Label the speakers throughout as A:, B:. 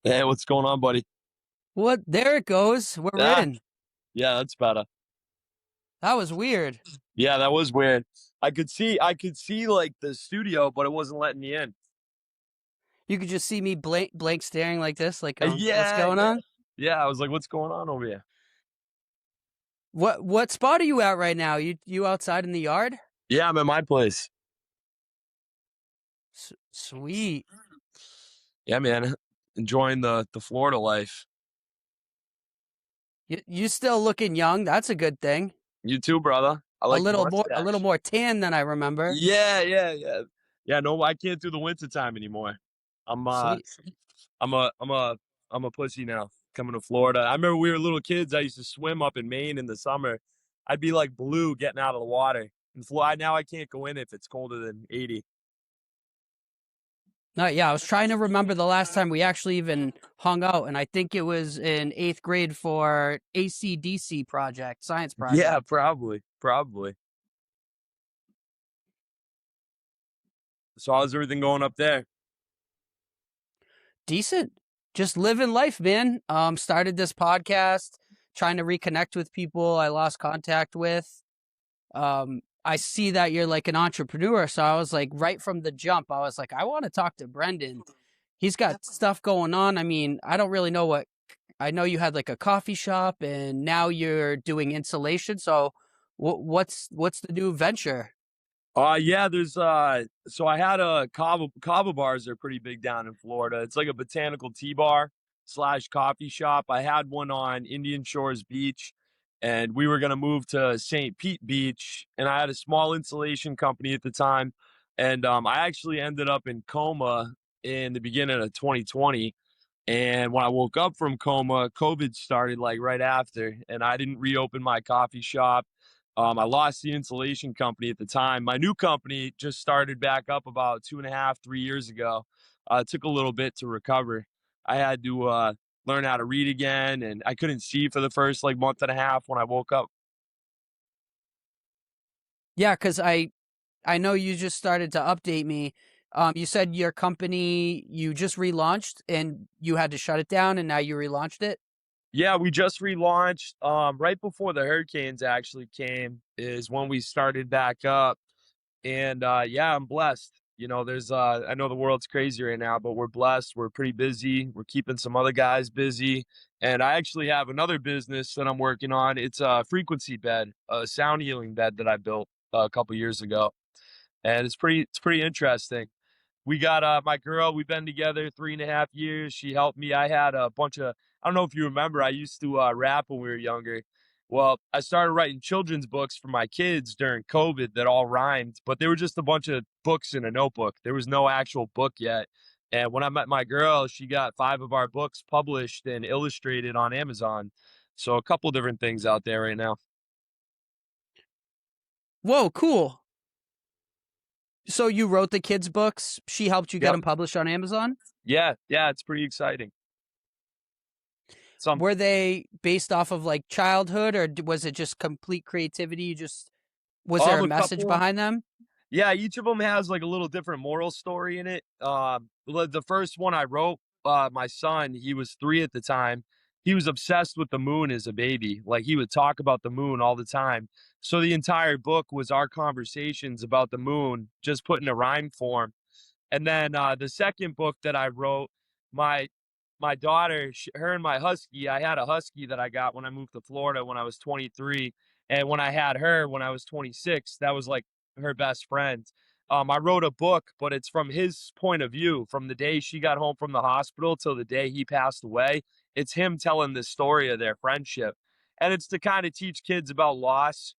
A: Hey, what's going on, buddy?
B: What? There it goes. We're
A: Ah,
B: in.
A: yeah, that's better.
B: That was weird.
A: Yeah, that was weird. I could see like the studio, but it wasn't letting me in.
B: You could just see me blank staring like this, like what's
A: Yeah,
B: going
A: yeah,
B: on?
A: yeah. I was like, "What's going on over here?"
B: What spot are you at right now? You outside in the yard?
A: Yeah, I'm at my place.
B: Sweet.
A: Yeah, man, enjoying the Florida life.
B: You still looking young. That's a good thing.
A: You too, brother. I
B: A
A: like the
B: little more a little
A: mustache.
B: more tan than I remember.
A: Yeah, yeah, yeah, yeah. No, I can't do the winter time anymore. I'm uh,
B: Sweet.
A: I'm a, I'm a, I'm a pussy now. Coming to Florida. I remember we were little kids. I used to swim up in Maine in the summer. I'd be like blue getting out of the water. In Florida now, I can't go in if it's colder than 80.
B: No, yeah, I was trying to remember the last time we actually even hung out, and I think it was in 8th grade for ACDC project, science
A: Yeah,
B: project.
A: probably. So how's everything going up there?
B: Decent. Just living life, man. Started this podcast, trying to reconnect with people I lost contact with. I see that you're like an entrepreneur, so I was like, right from the jump, I was like, I want to talk to Brendan. He's got stuff going on. I mean, I don't really know what. I know you had like a coffee shop, and now you're doing insulation. So, what's the new venture?
A: Yeah, so I had a kava bars are pretty big down in Florida. It's like a botanical tea bar slash coffee shop. I had one on Indian Shores Beach, and we were gonna move to St. Pete Beach, and I had a small insulation company at the time, and I actually ended up in Coma in the beginning of 2020. And when I woke up from coma, COVID started like right after, and I didn't reopen my coffee shop. I lost the insulation company at the time. My new company just started back up about 2.5, 3 years ago. It took a little bit to recover. I had to learn how to read again, and I couldn't see for the first like month and a half when I woke up.
B: Yeah, because I know you just started to update me. You said your company you just relaunched and you had to shut it down, and now you relaunched it.
A: Yeah, we just relaunched right before the hurricanes actually came, is when we started back up. And yeah, I'm blessed. There's I know the world's crazy right now, but we're blessed. We're pretty busy. We're keeping some other guys busy. And I actually have another business that I'm working on. It's a frequency bed, a sound healing bed that I built a couple years ago. And it's pretty interesting. We got my girl, we've been together 3.5 years. She helped me. I had a bunch of, I don't know if you remember, I used to rap when we were younger. Well, I started writing children's books for my kids during COVID that all rhymed, but they were just a bunch of books in a notebook. There was no actual book yet. And when I met my girl, she got 5 of our books published and illustrated on Amazon. So a couple different things out there right now.
B: Whoa, cool. So you wrote the kids' books. She helped you get
A: Yep.
B: them published on Amazon.
A: Yeah, yeah, it's pretty exciting. Some
B: Were they based off of like childhood, or was it just complete creativity? Was there a
A: a
B: message
A: couple.
B: behind them?
A: Yeah, each of them has like a little different moral story in it. The first one I wrote, my son, he was 3 at the time. He was obsessed with the moon as a baby. Like he would talk about the moon all the time. So the entire book was our conversations about the moon, just put in a rhyme form. And then the second book that I wrote, my my daughter, her and my husky, I had a husky that I got when I moved to Florida when I was 23, and when I had her when I was 26, that was like her best friend. I wrote a book, but it's from his point of view, from the day she got home from the hospital till the day he passed away. It's him telling the story of their friendship, and it's to kind of teach kids about loss.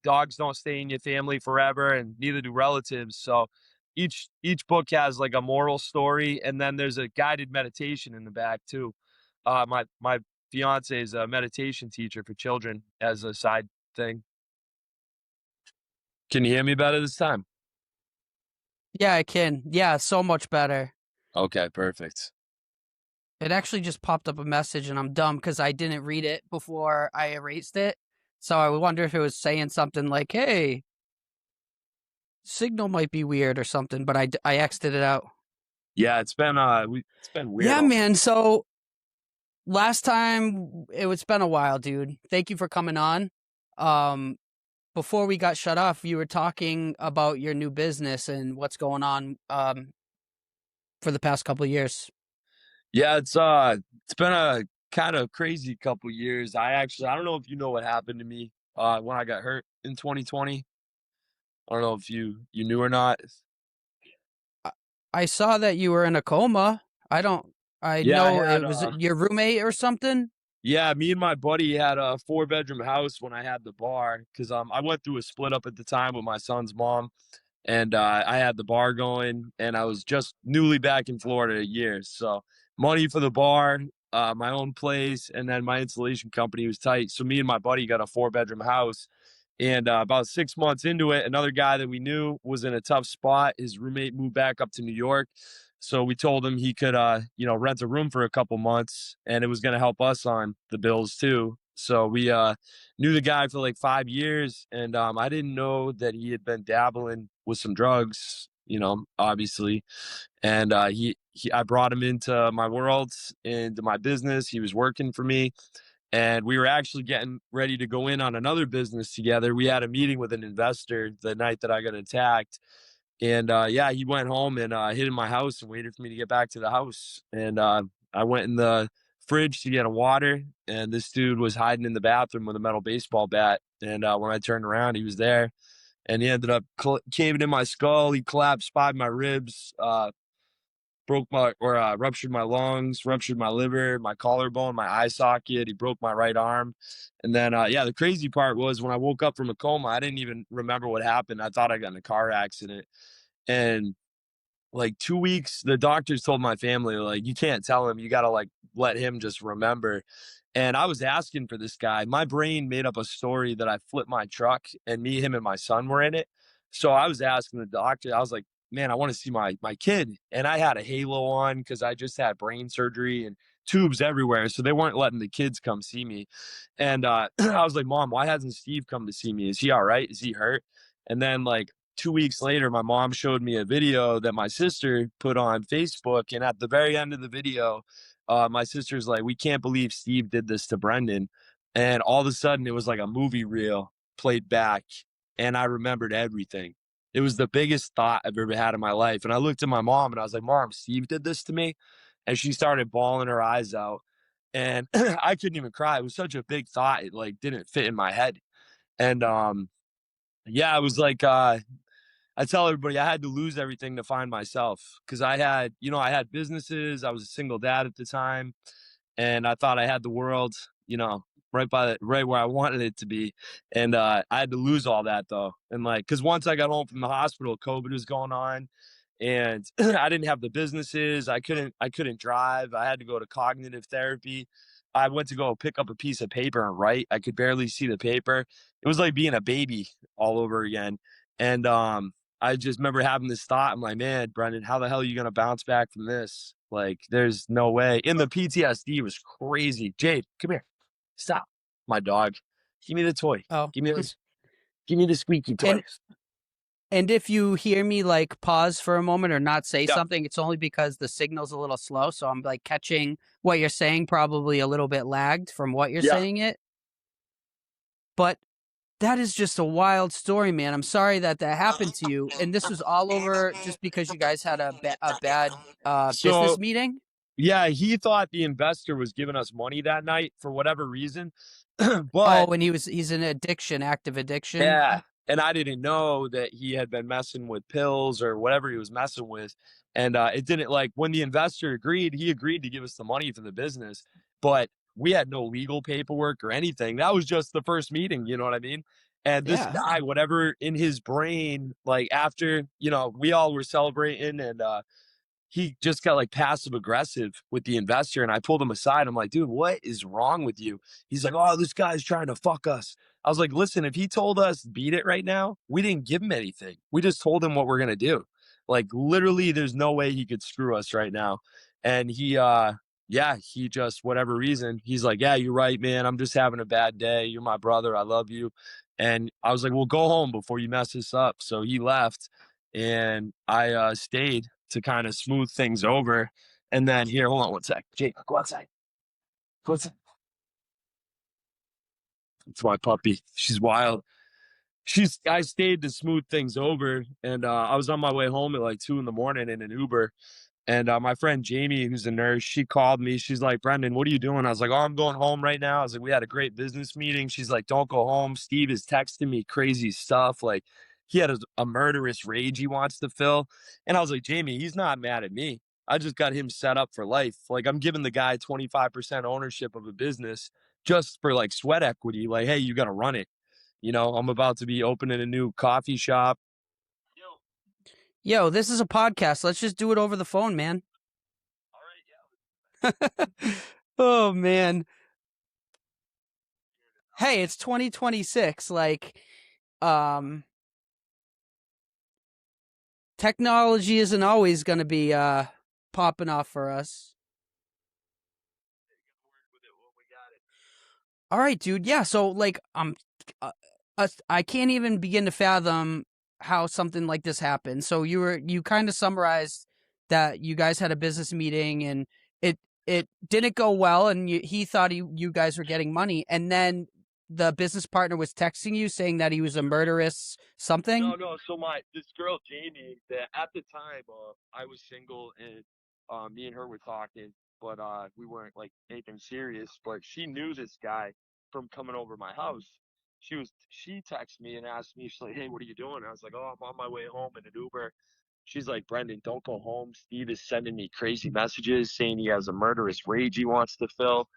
A: Dogs don't stay in your family forever, and neither do relatives. So each book has like a moral story, and then there's a guided meditation in the back too. My fiance is a meditation teacher for children as a side thing. Can you hear me better this time?
B: Yeah, I can. Yeah, so much better.
A: Okay, perfect.
B: It actually just popped up a message, and I'm dumb because I didn't read it before I erased it. So I wonder if it was saying something like, "Hey, signal might be weird" or something. But I exited it out.
A: Yeah, it's been weird.
B: Yeah, man. So last time it's been a while, dude. Thank you for coming on. Um, before we got shut off, you were talking about your new business and what's going on for the past couple of years.
A: Yeah, it's been a kind of crazy couple years. I don't know if you know what happened to me when I got hurt in 2020. I don't know if you knew or not.
B: I, I saw that you were in a coma. I don't. I
A: Yeah, I
B: know it
A: had
B: was your roommate or something.
A: yeah, me and my buddy had a 4-bedroom house when I had the bar because I went through a split up at the time with my son's mom, and I had the bar going, and I was just newly back in Florida a year, so money for the bar, my own place, and then my installation company was tight. So me and my buddy got a 4-bedroom house, and about 6 months into it, another guy that we knew was in a tough spot. His roommate moved back up to New York. So we told him he could, rent a room for a couple months, and it was going to help us on the bills too. So we knew the guy for like 5 years, and I didn't know that he had been dabbling with some drugs, obviously. And I brought him into my world, into my business. He was working for me, and we were actually getting ready to go in on another business together. We had a meeting with an investor the night that I got attacked, and yeah, he went home and hid in my house and waited for me to get back to the house. And I went in the fridge to get a water, and this dude was hiding in the bathroom with a metal baseball bat. And when I turned around, he was there, and he ended up caving in my skull. He collapsed 5 of my ribs, broke my or ruptured my lungs, ruptured my liver, my collarbone, my eye socket. He broke my right arm. And then yeah, the crazy part was when I woke up from a coma, I didn't even remember what happened. I thought I got in a car accident. And like 2 weeks, the doctors told my family, like, you can't tell him, you gotta like let him just remember. And I was asking for this guy. My brain made up a story that I flipped my truck and me, him, and my son were in it. So I was asking the doctor, I was like, man, I want to see my kid. And I had a halo on because I just had brain surgery and tubes everywhere. So they weren't letting the kids come see me. And I was like, Mom, why hasn't Steve come to see me? Is he all right? Is he hurt? And then like 2 weeks later, my mom showed me a video that my sister put on Facebook. And at the very end of the video, my sister's like, we can't believe Steve did this to Brendan. And all of a sudden, it was like a movie reel played back. And I remembered everything. It was the biggest thought I've ever had in my life. And I looked at my mom and I was like, Mom, Steve did this to me. And she started bawling her eyes out. And I couldn't even cry. It was such a big thought. It like didn't fit in my head. And yeah, it was like I tell everybody I had to lose everything to find myself because I had businesses. I was a single dad at the time, and I thought I had the world, right where I wanted it to be. And I had to lose all that though. And like, because once I got home from the hospital, COVID was going on, and I didn't have the businesses. I couldn't drive. I had to go to cognitive therapy. I went to go pick up a piece of paper and write. I could barely see the paper. It was like being a baby all over again. And I just remember having this thought. I'm like, man, Brendan, how the hell are you gonna bounce back from this? Like, there's no way. And the PTSD was crazy. Jade, come here. Stop. My dog. Give me the toy.
B: Oh,
A: Give me this. Give me the squeaky toy.
B: and and if you hear me like pause for a moment or not say
A: Yeah.
B: something, it's only because the signal's a little slow. So I'm like catching what you're saying, probably a little bit lagged from what you're
A: Yeah.
B: saying it. But that is just a wild story, man. I'm sorry that that happened to you. And this was all over just because you guys had a bad business
A: So
B: meeting.
A: yeah, he thought the investor was giving us money that night for whatever reason. But
B: Oh, and he's an addiction, active addiction.
A: yeah, and I didn't know that he had been messing with pills or whatever he was messing with. And it didn't like when the investor agreed, he agreed to give us the money for the business, but we had no legal paperwork or anything. That was just the first meeting, you know what I mean? And this
B: Yeah.
A: guy, whatever in his brain, like after, we all were celebrating and he just got like passive aggressive with the investor. And I pulled him aside. I'm like, dude, what is wrong with you? He's like, oh, this guy's trying to fuck us. I was like, listen, if he told us beat it right now, we didn't give him anything. We just told him what we're going to do. Like literally, there's no way he could screw us right now. And yeah, he just, whatever reason, he's like, yeah, you're right, man. I'm just having a bad day. You're my brother. I love you. And I was like, well, go home before you mess this up. So he left and I stayed to kind of smooth things over. And then here, hold on one sec. Jake, go outside. Go outside. It's my puppy. She's wild. I stayed to smooth things over, and I was on my way home at like 2 in the morning in an Uber. And my friend Jamie, who's a nurse, she called me. She's like, Brendan, what are you doing? I was like, oh, I'm going home right now. I was like, we had a great business meeting. She's like, don't go home. Steve is texting me crazy stuff. Like, he had a murderous rage he wants to fill. And I was like, Jamie, he's not mad at me. I just got him set up for life. Like, I'm giving the guy 25% ownership of a business just for like sweat equity. Like, hey, you got to run it. I'm about to be opening a new coffee shop.
B: Yo, this is a podcast. Let's just do it over the phone, man.
A: All right, yeah.
B: Oh man. Hey, it's 2026. Like, um, technology isn't always going to be popping off for us. All right, dude. Yeah. So, like, uh, I can't even begin to fathom how something like this happened. So you kind of summarized that you guys had a business meeting and it didn't go well, and he thought you guys were getting money, and then the business partner was texting you saying that he was a murderous something.
A: No. So this girl Jamie, that at the time I was single and me and her were talking, but we weren't like anything serious. But she knew this guy from coming over my house. She texted me and asked me, she's like, hey, what are you doing? I was like, oh, I'm on my way home in an Uber. She's like, Brendan, don't go home. Steve is sending me crazy messages saying he has a murderous rage he wants to fill.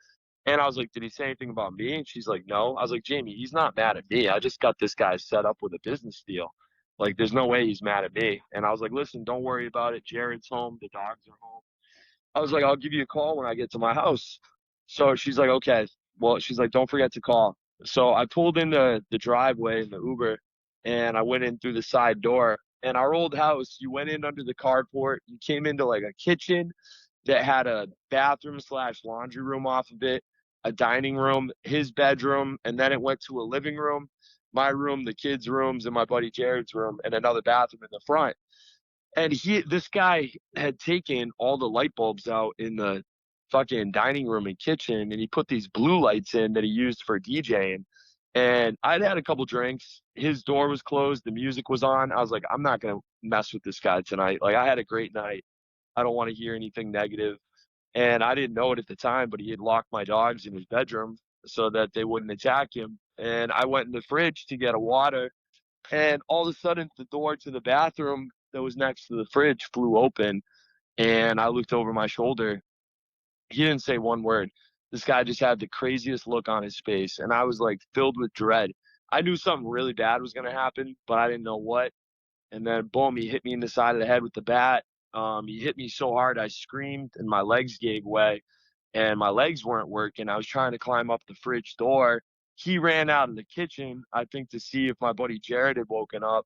A: And I was like, did he say anything about me? And she's like, no. I was like, Jamie, he's not mad at me. I just got this guy set up with a business deal. Like, there's no way he's mad at me. And I was like, listen, don't worry about it. Jared's home. The dogs are home. I was like, I'll give you a call when I get to my house. So she's like, okay. Well, she's like, don't forget to call. So I pulled in the driveway in the Uber and I went in through the side door. And our old house, you went in under the carport. You came into like a kitchen that had a bathroom slash laundry room off of it, a dining room, his bedroom, and then it went to a living room, my room, the kids' rooms, and my buddy Jared's room, and another bathroom in the front. And this guy had taken all the light bulbs out in the fucking dining room and kitchen, and he put these blue lights in that he used for DJing. And I'd had a couple drinks. His door was closed. The music was on. I was like, I'm not gonna mess with this guy tonight. Like, I had a great night. I don't want to hear anything negative. And I didn't know it at the time, but he had locked my dogs in his bedroom so that they wouldn't attack him. And I went in the fridge to get a water. And all of a sudden, the door to the bathroom that was next to the fridge flew open. And I looked over my shoulder. He didn't say one word. This guy just had the craziest look on his face. And I was like filled with dread. I knew something really bad was going to happen, but I didn't know what. And then boom, he hit me in the side of the head with the bat. He hit me so hard I screamed and my legs gave way and my legs weren't working. I was trying to climb up the fridge door. He ran out of the kitchen, I think, to see if my buddy Jared had woken up.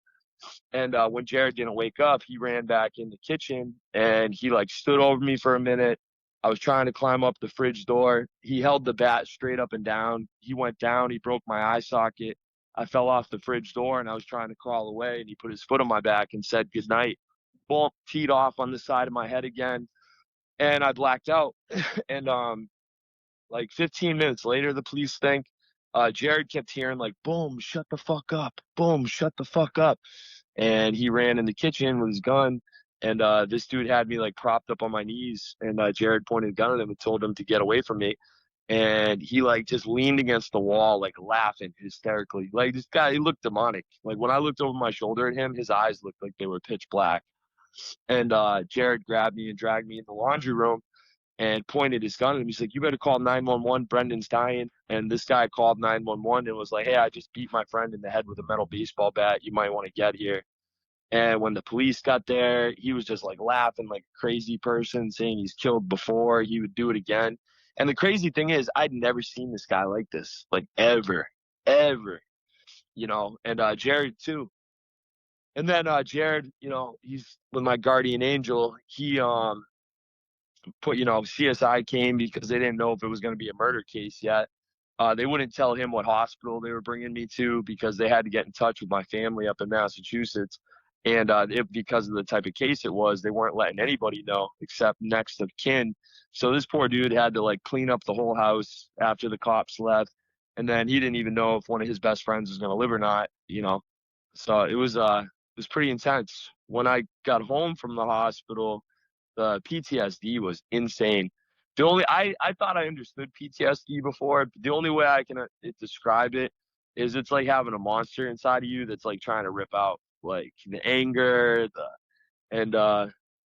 A: And when Jared didn't wake up, he ran back in the kitchen and he like stood over me for a minute. I was trying to climb up the fridge door. He held the bat straight up and down. He went down. He broke my eye socket. I fell off the fridge door and I was trying to crawl away. And he put his foot on my back and said goodnight. Boom, teed off on the side of my head again. And I blacked out. And like 15 minutes later, the police think Jared kept hearing like, boom, shut the fuck up. Boom, shut the fuck up. And he ran in the kitchen with his gun. And this dude had me like propped up on my knees. And Jared pointed a gun at him and told him to get away from me. And he like just leaned against the wall, like laughing hysterically. Like this guy, he looked demonic. Like when I looked over my shoulder at him, his eyes looked like they were pitch black. And Jared grabbed me and dragged me in the laundry room and pointed his gun at him. He's like, you better call 911. Brendan's dying. And this guy called 911 and was like, hey, I just beat my friend in the head with a metal baseball bat. You might want to get here. And when the police got there, he was just like laughing like a crazy person, saying he's killed before, he would do it again. And the crazy thing is, I'd never seen this guy like this, like ever, ever, and Jared too. And then Jared, he's with my guardian angel. He put, CSI came because they didn't know if it was going to be a murder case yet. They wouldn't tell him what hospital they were bringing me to because they had to get in touch with my family up in Massachusetts. And because of the type of case it was, they weren't letting anybody know except next of kin. So this poor dude had to like clean up the whole house after the cops left, and then he didn't even know if one of his best friends was going to live or not. So it was pretty intense. When I got home from the hospital, the PTSD was insane. I thought I understood PTSD before. But the only way I can describe it is it's like having a monster inside of you that's like trying to rip out like the anger, and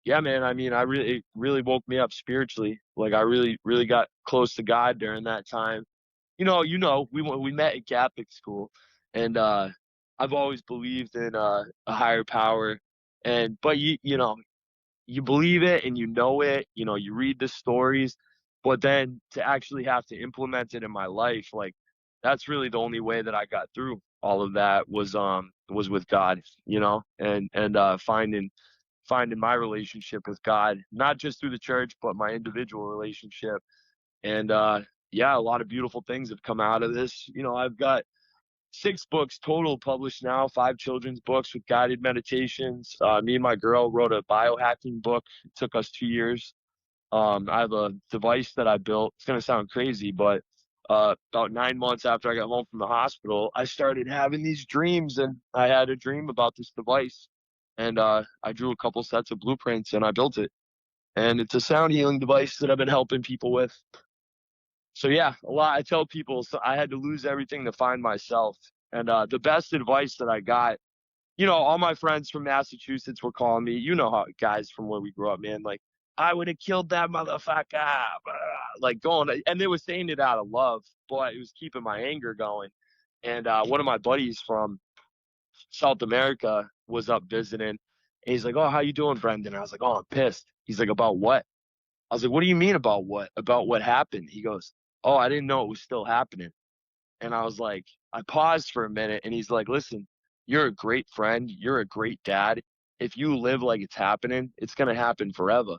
A: yeah, man. I mean, it really woke me up spiritually. Like I really got close to God during that time. We met at Catholic school, and I've always believed in a higher power, but you believe it and you read the stories, but then to actually have to implement it in my life, like that's really the only way that I got through all of that was with God, and finding my relationship with God, not just through the church, but my individual relationship. And yeah, a lot of beautiful things have come out of this. I've got 6 books total published now, 5 children's books with guided meditations. Me and my girl wrote a biohacking book. It took us 2 years. I have a device that I built. It's going to sound crazy, but about 9 months after I got home from the hospital, I started having these dreams, and I had a dream about this device. And I drew a couple sets of blueprints and I built it. And it's a sound healing device that I've been helping people with. So yeah, a lot. I tell people so I had to lose everything to find myself. And the best advice that I got, all my friends from Massachusetts were calling me. You know how guys from where we grew up, man. Like I would have killed that motherfucker. Like going, and they were saying it out of love, but it was keeping my anger going. And one of my buddies from South America was up visiting. And he's like, "Oh, how you doing, Brendan?" I was like, "Oh, I'm pissed." He's like, "About what?" I was like, "What do you mean about what? About what happened?" He goes, "Oh, I didn't know it was still happening." And I was like, I paused for a minute and he's like, "Listen, you're a great friend. You're a great dad. If you live like it's happening, it's going to happen forever."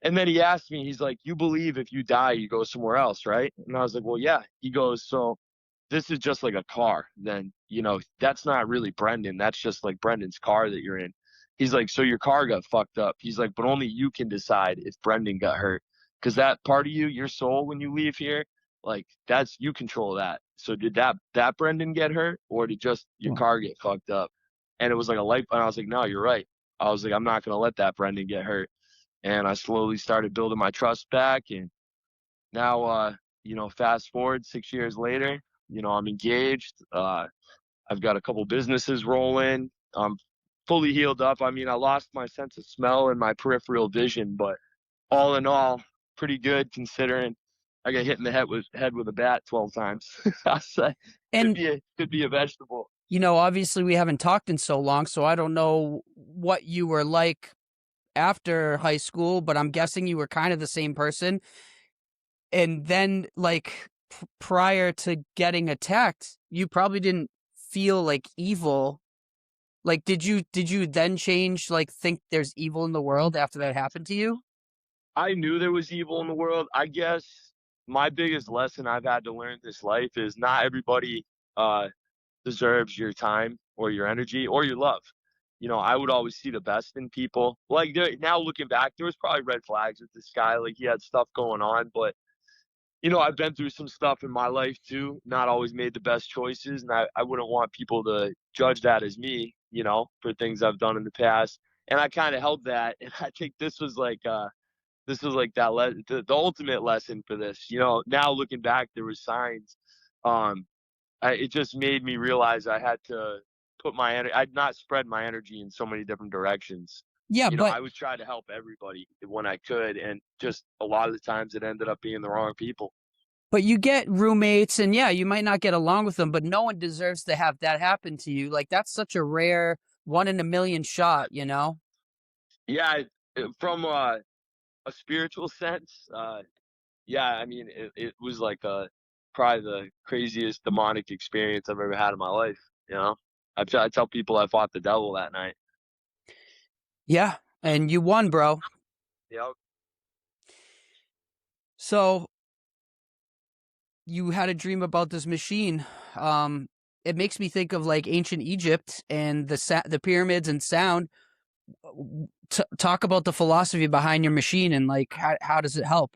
A: And then he asked me, he's like, "You believe if you die, you go somewhere else, right?" And I was like, "Well, yeah." He goes, "So this is just like a car. Then, that's not really Brendan. That's just like Brendan's car that you're in." He's like, "So your car got fucked up." He's like, "But only you can decide if Brendan got hurt. Because that part of you, your soul, when you leave here, like you control that. So did that Brendan get hurt, or did just your car get fucked up?" And it was like a light, and I was like, "No, you're right." I was like, "I'm not gonna let that Brendan get hurt." And I slowly started building my trust back. And now, fast forward 6 years later, I'm engaged. I've got a couple businesses rolling. I'm fully healed up. I mean, I lost my sense of smell and my peripheral vision, but all in all, pretty good considering I got hit in the head with a bat 12 times. I say
B: And
A: could be a vegetable.
B: obviously we haven't talked in so long, so I don't know what you were like after high school, but I'm guessing you were kind of the same person. And then, like, prior to getting attacked, you probably didn't feel like evil. Like, did you then change, like, think there's evil in the world after that happened to you?
A: I knew there was evil in the world. I guess my biggest lesson I've had to learn this life is not everybody uh, deserves your time or your energy or your love. I would always see the best in people. Like now looking back, there was probably red flags with this guy. Like he had stuff going on, but I've been through some stuff in my life too. Not always made the best choices, and I wouldn't want people to judge that as me. For things I've done in the past. And I kind of held that, and I think this was like the ultimate lesson for this. Now looking back, there were signs. Um, it just made me realize I had to I'd not spread my energy in so many different directions.
B: Yeah, but
A: I would try to help everybody when I could, and just a lot of the times it ended up being the wrong people.
B: you get roommates, and yeah, you might not get along with them, but no one deserves to have that happen to you. Like, that's such a rare one in a million shot, you know?
A: Yeah, from a spiritual sense, yeah, I mean, it was like probably the craziest demonic experience I've ever had in my life. You know, I tell people I fought the devil that night.
B: Yeah, and you won, bro.
A: Yep.
B: So you had a dream about this machine. Um, it makes me think of like ancient Egypt and the pyramids and sound. Talk about the philosophy behind your machine and like how does it help?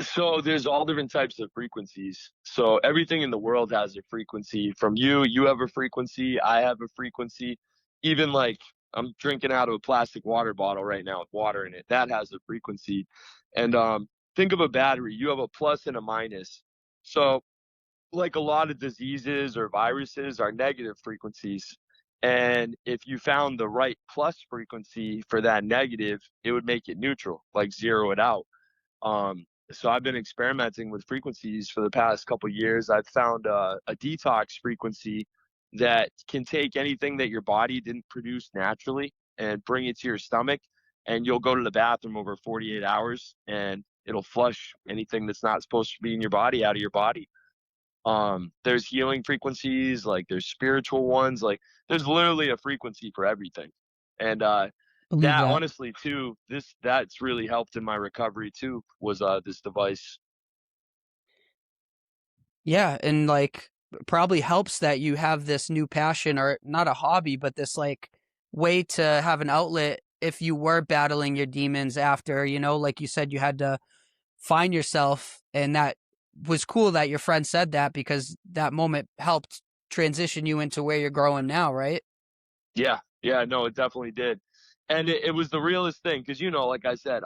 A: So there's all different types of frequencies. So everything in the world has a frequency. From you have a frequency, I have a frequency. Even like I'm drinking out of a plastic water bottle right now with water in it. That has a frequency. And think of a battery. You have a plus and a minus. So like a lot of diseases or viruses are negative frequencies. And if you found the right plus frequency for that negative, it would make it neutral, like zero it out. So I've been experimenting with frequencies for the past couple of years. I've found a detox frequency that can take anything that your body didn't produce naturally and bring it to your stomach, and you'll go to the bathroom over 48 hours, and it'll flush anything that's not supposed to be in your body out of your body. There's healing frequencies, like there's spiritual ones, like there's literally a frequency for everything. And
B: Believe
A: that
B: that.
A: honestly too, that's really helped in my recovery too, was this device.
B: Yeah, and like probably helps that you have this new passion or not a hobby, but this like way to have an outlet if you were battling your demons after, like you said, you had to find yourself. And that was cool that your friend said that because that moment helped transition you into where you're growing now, right?
A: Yeah, yeah, no, it definitely did. And it was the realest thing because, like I said,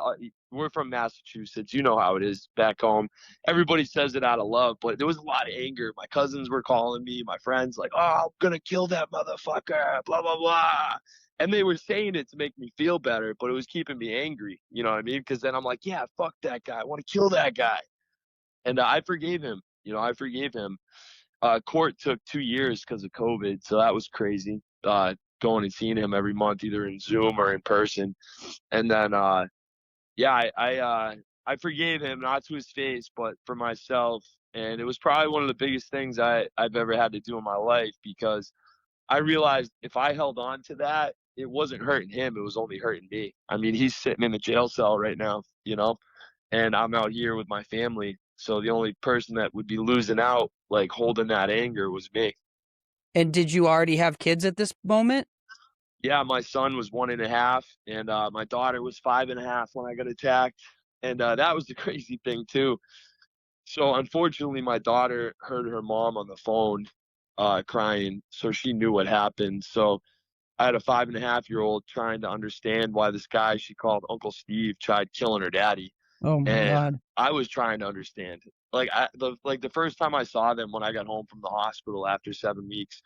A: we're from Massachusetts. You know how it is back home. Everybody says it out of love, but there was a lot of anger. My cousins were calling me, my friends, like, oh, I'm going to kill that motherfucker, blah, blah, blah. And they were saying it to make me feel better, but it was keeping me angry. You know what I mean? Because then I'm like, yeah, fuck that guy. I want to kill that guy. And I forgave him. I forgave him. Court took 2 years because of COVID, so that was crazy. Going and seeing him every month, either in Zoom or in person, and then yeah, I forgave him, not to his face, but for myself, and it was probably one of the biggest things I've ever had to do in my life because I realized if I held on to that, it wasn't hurting him, it was only hurting me. I mean, he's sitting in a jail cell right now, and I'm out here with my family. So the only person that would be losing out, like holding that anger, was me.
B: And did you already have kids at this moment?
A: Yeah, my son was 1.5, and my daughter was 5.5 when I got attacked, and that was the crazy thing too. So unfortunately, my daughter heard her mom on the phone, crying, so she knew what happened. So I had a 5.5-year-old trying to understand why this guy she called Uncle Steve tried killing her daddy,
B: Oh my
A: and
B: God.
A: I was trying to understand. Like the first time I saw them when I got home from the hospital after 7 weeks,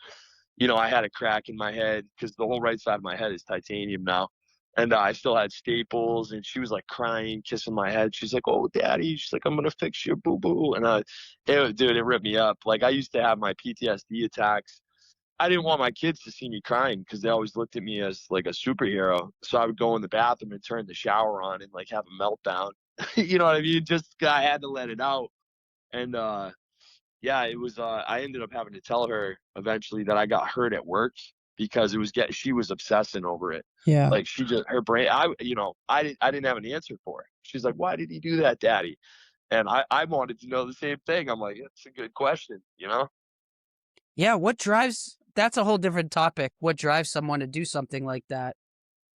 A: I had a crack in my head because the whole right side of my head is titanium now. And I still had staples, and she was like crying, kissing my head. She's like, "Oh, daddy," she's like, "I'm gonna fix your boo boo." And dude, it ripped me up. Like I used to have my PTSD attacks. I didn't want my kids to see me crying because they always looked at me as like a superhero. So I would go in the bathroom and turn the shower on and like have a meltdown. You know what I mean? Just I had to let it out. And yeah, it was I ended up having to tell her eventually that I got hurt at work because she was obsessing over it.
B: Yeah.
A: Like she just her brain I didn't have an answer for her. She's like, "Why did he do that, daddy?" And I wanted to know the same thing. I'm like, "It's a good question."
B: Yeah. That's a whole different topic. What drives someone to do something like that?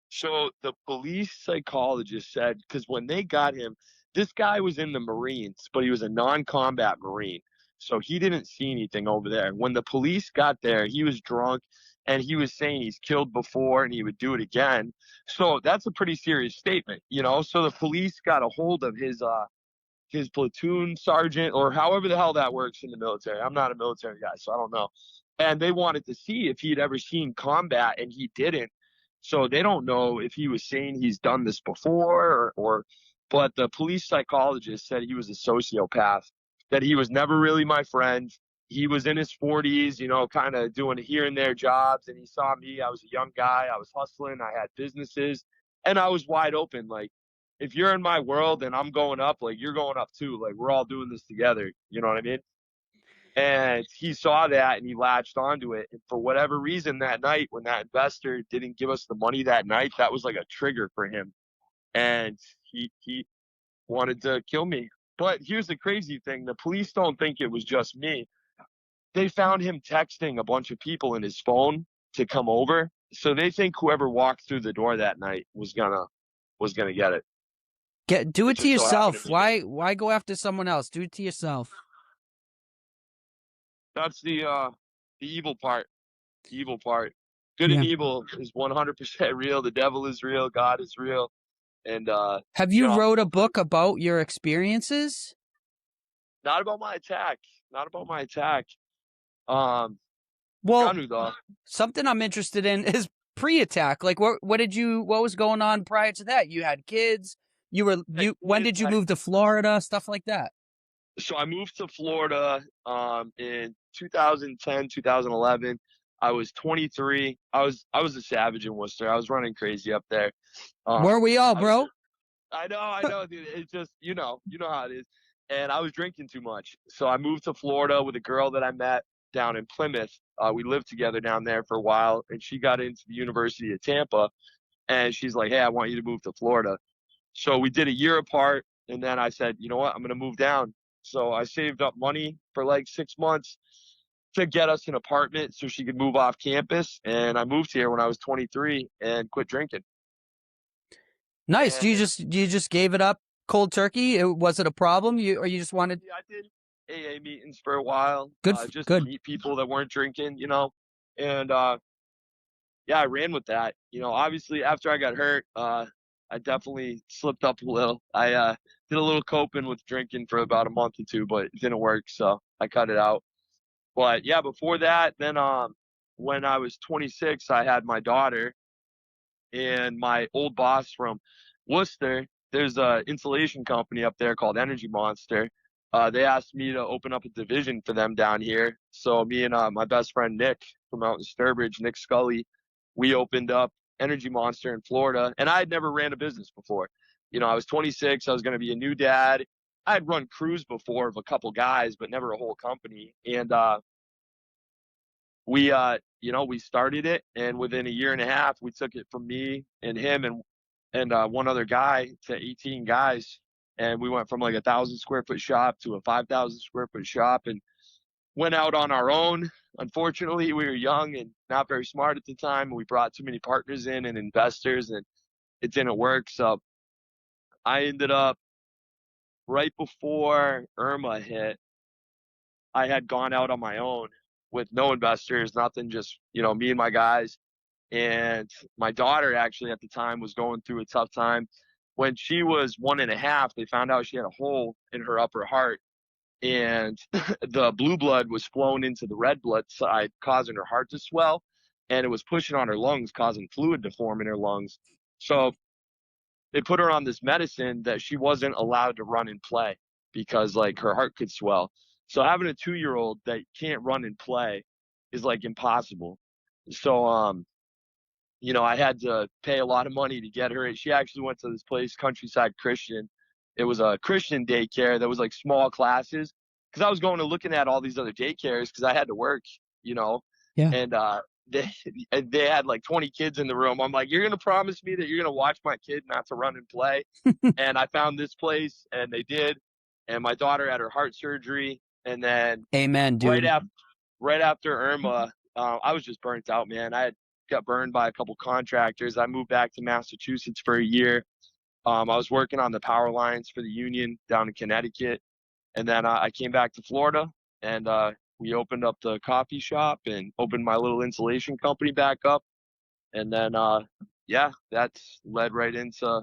A: So the police psychologist said, because when they got him, this guy was in the Marines, but he was a non-combat Marine. So he didn't see anything over there. When the police got there, he was drunk and he was saying he's killed before and he would do it again. So that's a pretty serious statement. So the police got a hold of his platoon sergeant or however the hell that works in the military. I'm not a military guy, so I don't know. And they wanted to see if he'd ever seen combat, and he didn't. So they don't know if he was saying he's done this before but the police psychologist said he was a sociopath, that he was never really my friend. He was in his 40s, kind of doing here and there jobs. And he saw me. I was a young guy. I was hustling. I had businesses and I was wide open. Like, if you're in my world and I'm going up, like you're going up too. Like we're all doing this together. You know what I mean? And he saw that and he latched onto it. And for whatever reason that night, when that investor didn't give us the money that night, that was like a trigger for him. And he wanted to kill me. But here's the crazy thing. The police don't think it was just me. they found him texting a bunch of people in his phone to come over. So they think whoever walked through the door that night was gonna get it.
B: Do
A: It
B: it to
A: just so happened to
B: yourself.
A: be me.
B: Why go after someone else? Do it to yourself.
A: That's the evil part. The evil part. Good and
B: Yeah.
A: evil is 100% real. The devil is real. God is real. And
B: Have
A: you
B: you
A: know,
B: wrote a book about your experiences?
A: not about my attack. Not about my attack. Um,
B: Well,
A: Ganu though.
B: something I'm interested in is pre-attack. Like what was going on prior to that? You had kids. When did you move to Florida? Stuff like that.
A: So I moved to Florida in 2010, 2011. I was 23. I was a savage in Worcester. I was running crazy up there.
B: Where we all,
A: I was
B: bro?
A: I know, dude. It's just you know how it is. And I was drinking too much. So I moved to Florida with a girl that I met down in Plymouth. We lived together down there for a while, and she got into the University of Tampa. And she's like, "Hey, I want you to move to Florida." So we did a year apart, and then I said, "You know what? I'm going to move down." So I saved up money for like 6 months to get us an apartment so she could move off campus. And I moved here when I was 23 and quit drinking.
B: Nice.
A: And
B: You just gave it up cold turkey? Was it a problem? You just wanted
A: yeah, I did AA meetings for a while,
B: good
A: just to
B: good.
A: meet people that weren't drinking, and yeah, I ran with that. Obviously after I got hurt, I definitely slipped up a little. I did a little coping with drinking for about a month or two, but it didn't work, so I cut it out. But yeah, before that, then when I was 26, I had my daughter, and my old boss from Worcester, there's a insulation company up there called Energy Monster. They asked me to open up a division for them down here. So me and my best friend Nick from out in Sturbridge, Nick Scully, we opened up Energy Monster in Florida. And I had never ran a business before. I was 26. I was going to be a new dad. I had run crews before of a couple guys, but never a whole company. And we started it, and within a year and a half we took it from me and him and one other guy to 18 guys, and we went from like 1,000 square foot shop to a 5,000 square foot shop, and went out on our own. Unfortunately, we were young and not very smart at the time, and we brought too many partners in and investors, and it didn't work. So I ended up, right before Irma hit, I had gone out on my own with no investors, nothing, just me and my guys. And my daughter actually at the time was going through a tough time. When she was 1.5, they found out she had a hole in her upper heart, and the blue blood was flowing into the red blood side, causing her heart to swell, and it was pushing on her lungs, causing fluid to form in her lungs. So they put her on this medicine that she wasn't allowed to run and play because like her heart could swell. So having a 2-year-old that can't run and play is like impossible. So I had to pay a lot of money to get her. She actually went to this place, Countryside Christian. It was a Christian daycare that was like small classes. Because I was going and looking at all these other daycares because I had to work, you know,
B: Yeah.
A: and they they had like 20 kids in the room. I'm like, you're gonna promise me that you're gonna watch my kid not to run and play? And I found this place, and they did. And my daughter had her heart surgery, and then
B: Amen,
A: right
B: dude.
A: after right after Irma, I was just burnt out, man. I had got burned by a couple contractors. I moved back to Massachusetts for a year. I was working on the power lines for the union down in Connecticut, and then I came back to Florida, and we opened up the coffee shop and opened my little insulation company back up, and then yeah, that's led right into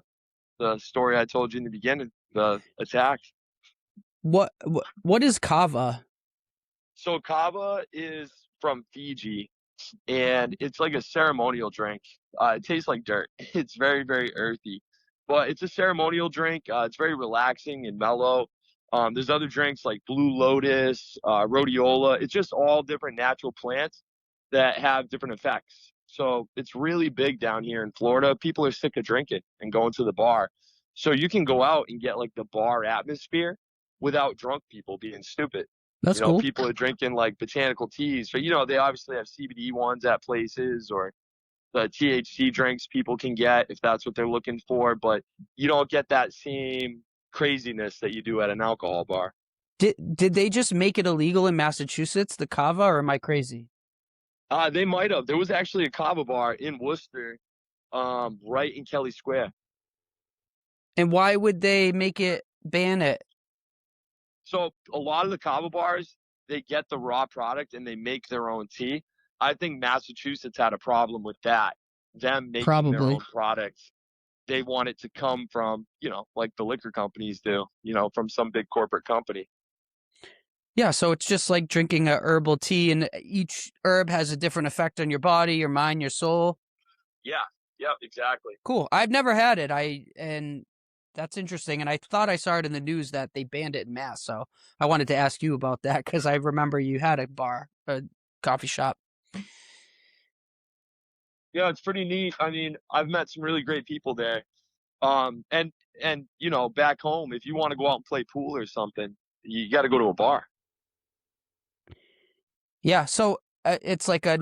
A: the story I told you in the beginning, the attack.
B: What is kava?
A: So kava is from Fiji, and it's like a ceremonial drink. It tastes like dirt. It's very, very earthy, but it's a ceremonial drink. It's very relaxing and mellow. There's other drinks like Blue Lotus, rhodiola. It's just all different natural plants that have different effects. So it's really big down here in Florida. People are sick of drinking and going to the bar. So you can go out and get like the bar atmosphere without drunk people being stupid.
B: That's cool.
A: People are drinking like botanical teas, but they obviously have CBD ones at places, or the THC drinks people can get if that's what they're looking for, but you don't get that same craziness that you do at an alcohol bar.
B: Did they just make it illegal in Massachusetts, the kava, or am I crazy?
A: They might have. There was actually a kava bar in Worcester, right in Kelly Square.
B: And why would they make it ban it?
A: So a lot of the kava bars, they get the raw product and they make their own tea. I think Massachusetts had a problem with that. Them making their own
B: Probably.
A: products. They want it to come from, like the liquor companies do, from some big corporate company.
B: Yeah, so it's just like drinking a herbal tea, and each herb has a different effect on your body, your mind, your soul.
A: Yeah. Yeah, exactly.
B: Cool. I've never had it. And that's interesting. And I thought I saw it in the news that they banned it in Mass. So I wanted to ask you about that because I remember you had a coffee shop.
A: Yeah, it's pretty neat. I mean, I've met some really great people there. And back home, if you want to go out and play pool or something, you got to go to a bar.
B: Yeah. So it's a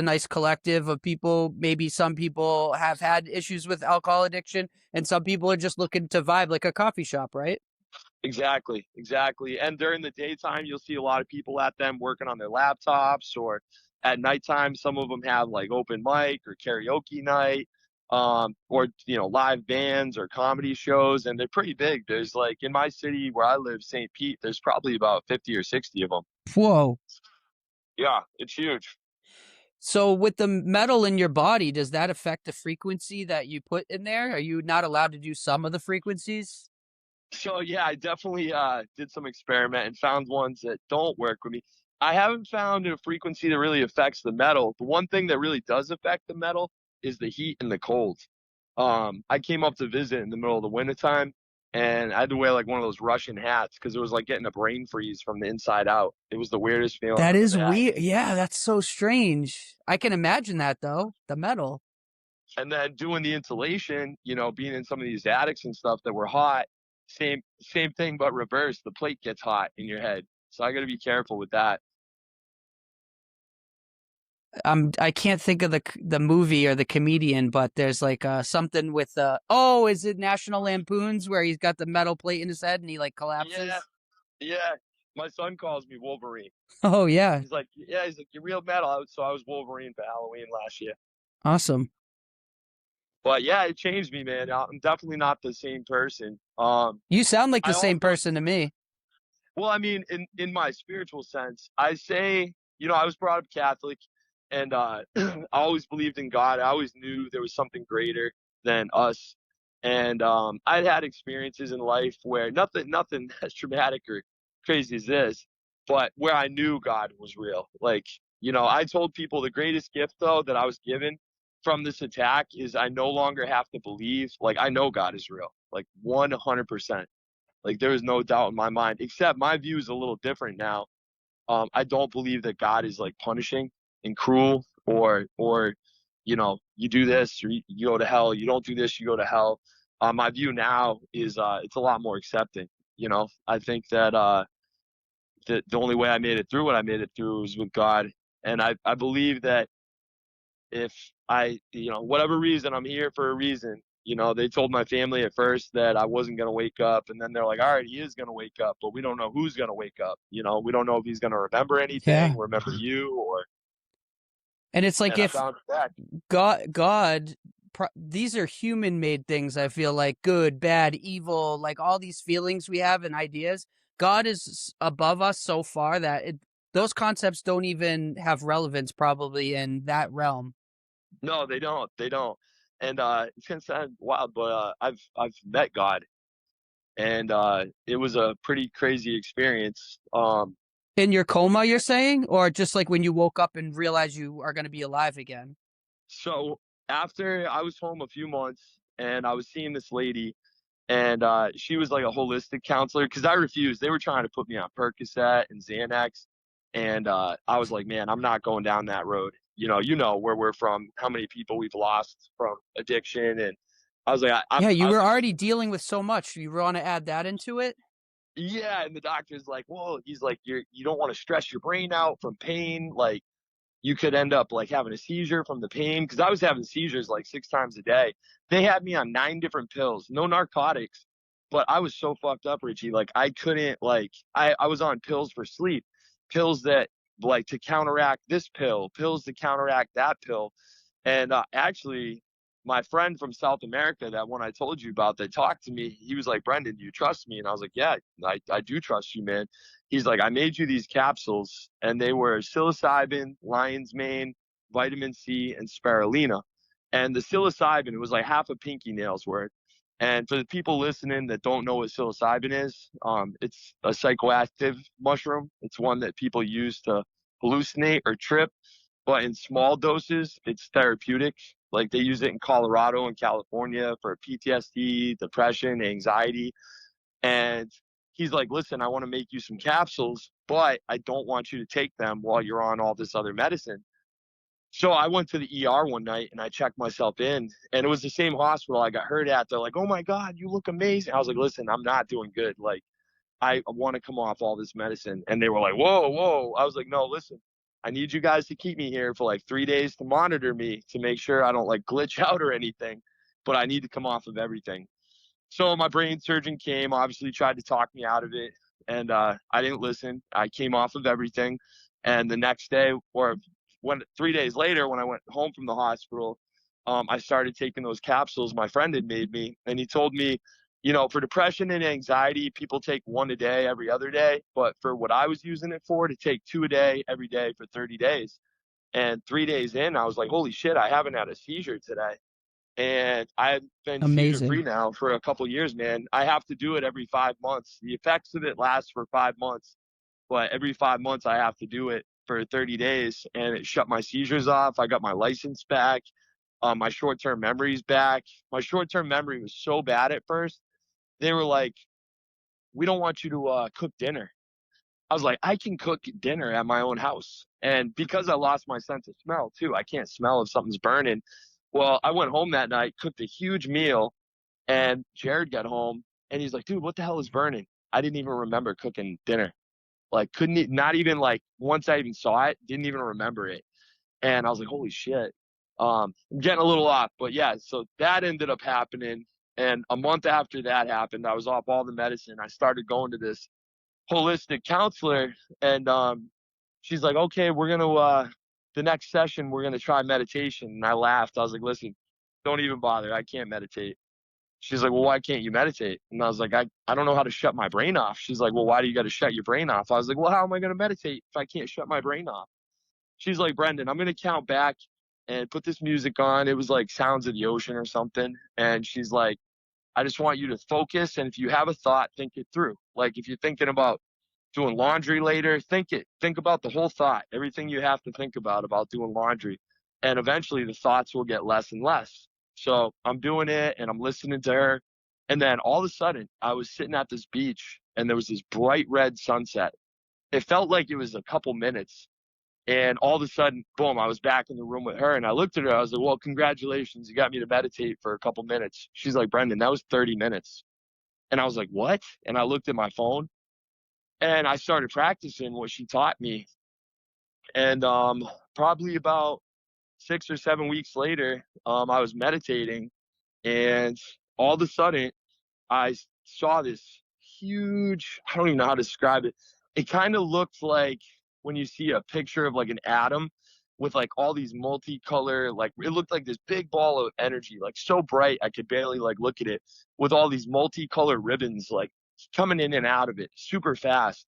B: nice collective of people. Maybe some people have had issues with alcohol addiction, and some people are just looking to vibe, like a coffee shop, right?
A: Exactly, exactly. And during the daytime, you'll see a lot of people at them working on their laptops, or at nighttime, some of them have like open mic or karaoke night, or live bands or comedy shows, and they're pretty big. There's like in my city where I live, St. Pete, there's probably about 50 or 60 of them.
B: Whoa.
A: Yeah, it's huge.
B: So with the metal in your body, does that affect the frequency that you put in there? Are you not allowed to do some of the frequencies?
A: So yeah, I definitely did some experiment and found ones that don't work with me. I haven't found a frequency that really affects the metal. The one thing that really does affect the metal is the heat and the cold. I came up to visit in the middle of the wintertime, and I had to wear like one of those Russian hats because it was like getting a brain freeze from the inside out. It was the weirdest feeling
B: That
A: I've
B: is
A: ever had.
B: weird. Yeah, that's so strange. I can imagine that though. The metal.
A: And then doing the insulation, being in some of these attics and stuff that were hot, same thing but reverse. The plate gets hot in your head, so I got to be careful with that.
B: I can't think of the movie or the comedian, but there's like something with oh, is it National Lampoons where he's got the metal plate in his head and he like
A: Yeah,
B: collapses?
A: yeah. My son calls me Wolverine.
B: Oh yeah.
A: He's like, yeah, he's like, you're real metal. So I was Wolverine for Halloween last year.
B: Awesome.
A: But yeah, it changed me, man. I'm definitely not the same person.
B: You sound like the
A: I
B: same
A: also,
B: person to me.
A: well, I mean, in my spiritual sense, I say, I was brought up Catholic, and I always believed in God. I always knew there was something greater than us. And I'd had experiences in life where nothing as traumatic or crazy as this, but where I knew God was real. Like, I told people the greatest gift though that I was given from this attack is I no longer have to believe. Like, I know God is real, like 100%. Like there is no doubt in my mind, except my view is a little different now. I don't believe that God is like punishing and cruel, or you do this or you go to hell. You don't do this, you go to hell. My view now is it's a lot more accepting. I think that the only way I made it through what I made it through was with God, and I believe that if whatever reason, I'm here for a reason. They told my family at first that I wasn't going to wake up. And then they're like, all right, he is going to wake up, but we don't know who's going to wake up. We don't know if he's going to remember anything,
B: Yeah.
A: remember you,
B: And it's like
A: and I
B: if
A: found that.
B: God, these are human made things. I feel like good, bad, evil, like all these feelings we have and ideas. God is above us so far that those concepts don't even have relevance probably in that realm.
A: No, they don't. They don't. And it's going to sound wild, but I've met God, and it was a pretty crazy experience.
B: In your coma, you're saying, or just like when you woke up and realized you are going to be alive again?
A: So after I was home a few months and I was seeing this lady, and she was like a holistic counselor because I refused. They were trying to put me on Percocet and Xanax, and I was like, man, I'm not going down that road. You know where we're from, how many people we've lost from addiction, and I was like,
B: Yeah, you
A: I was
B: were
A: just,
B: already dealing with so much. You want to add that into it?
A: yeah. And the doctor's like, well, he's like, you don't want to stress your brain out from pain, like you could end up like having a seizure from the pain because I was having seizures like 6 times a day. They had me on 9 different pills, no narcotics, but I was so fucked up, Richie. Like I couldn't like I was on pills for sleep, pills that like to counteract this pill, pills to counteract that pill. And actually, my friend from South America, that one I told you about that talked to me, he was like, Brendan, do you trust me? And I was like, yeah, I do trust you, man. He's like, I made you these capsules, and they were psilocybin, lion's mane, vitamin C, and spirulina. And the psilocybin, it was like half a pinky nail's worth. And for the people listening that don't know what psilocybin is, it's a psychoactive mushroom. It's one that people use to hallucinate or trip, but in small doses, it's therapeutic. Like they use it in Colorado and California for PTSD, depression, anxiety. And he's like, listen, I want to make you some capsules, but I don't want you to take them while you're on all this other medicine. So I went to the ER one night and I checked myself in, and it was the same hospital I got hurt at. They're like, oh my God, you look amazing. I was like, listen, I'm not doing good. Like, I want to come off all this medicine. And they were like, whoa, whoa. I was like, no, listen, I need you guys to keep me here for like 3 days to monitor me to make sure I don't like glitch out or anything, but I need to come off of everything. So my brain surgeon came, obviously tried to talk me out of it, and I didn't listen. I came off of everything, and the next day, or 3 days later, when I went home from the hospital, I started taking those capsules my friend had made me, and he told me, for depression and anxiety, people take one a day every other day, but for what I was using it for, to take two a day every day for 30 days. And 3 days in, I was like, holy shit, I haven't had a seizure today. And I've been seizure free
B: Amazing.
A: now for a couple of years, man. I have to do it every 5 months. The effects of it last for 5 months, but every 5 months I have to do it for 30 days, and it shut my seizures off. I got my license back. My short-term memory's back. My short-term memory was so bad at first. They were like, we don't want you to cook dinner. I was like, I can cook dinner at my own house. And because I lost my sense of smell too, I can't smell if something's burning. Well, I went home that night, cooked a huge meal, and Jared got home and he's like, dude, what the hell is burning? I didn't even remember cooking dinner. Like, not even like once I even saw it, didn't even remember it. And I was like, holy shit. I'm getting a little off, but yeah, so that ended up happening. And a month after that happened, I was off all the medicine. I started going to this holistic counselor, and she's like, okay, we're gonna the next session we're gonna try meditation. And I laughed. I was like, listen, don't even bother, I can't meditate. She's like, well, why can't you meditate? And I was like, I don't know how to shut my brain off. She's like, well, why do you got to shut your brain off? I was like, well, how am I going to meditate if I can't shut my brain off? She's like, Brendan, I'm going to count back and put this music on. It was like Sounds of the Ocean or something. And she's like, I just want you to focus. And if you have a thought, think it through. Like if you're thinking about doing laundry later, think about the whole thought, everything you have to think about doing laundry. And eventually the thoughts will get less and less. So I'm doing it and I'm listening to her. And then all of a sudden I was sitting at this beach and there was this bright red sunset. It felt like it was a couple minutes. And all of a sudden, boom, I was back in the room with her. And I looked at her. I was like, well, congratulations. You got me to meditate for a couple minutes. She's like, Brendan, that was 30 minutes. And I was like, what? And I looked at my phone and I started practicing what she taught me. And probably about 6 or 7 weeks later, I was meditating, and all of a sudden, I saw this huge, I don't even know how to describe it. It kind of looked like when you see a picture of like an atom with like all these multicolor, like it looked like this big ball of energy, like so bright I could barely like look at it, with all these multicolor ribbons like coming in and out of it super fast.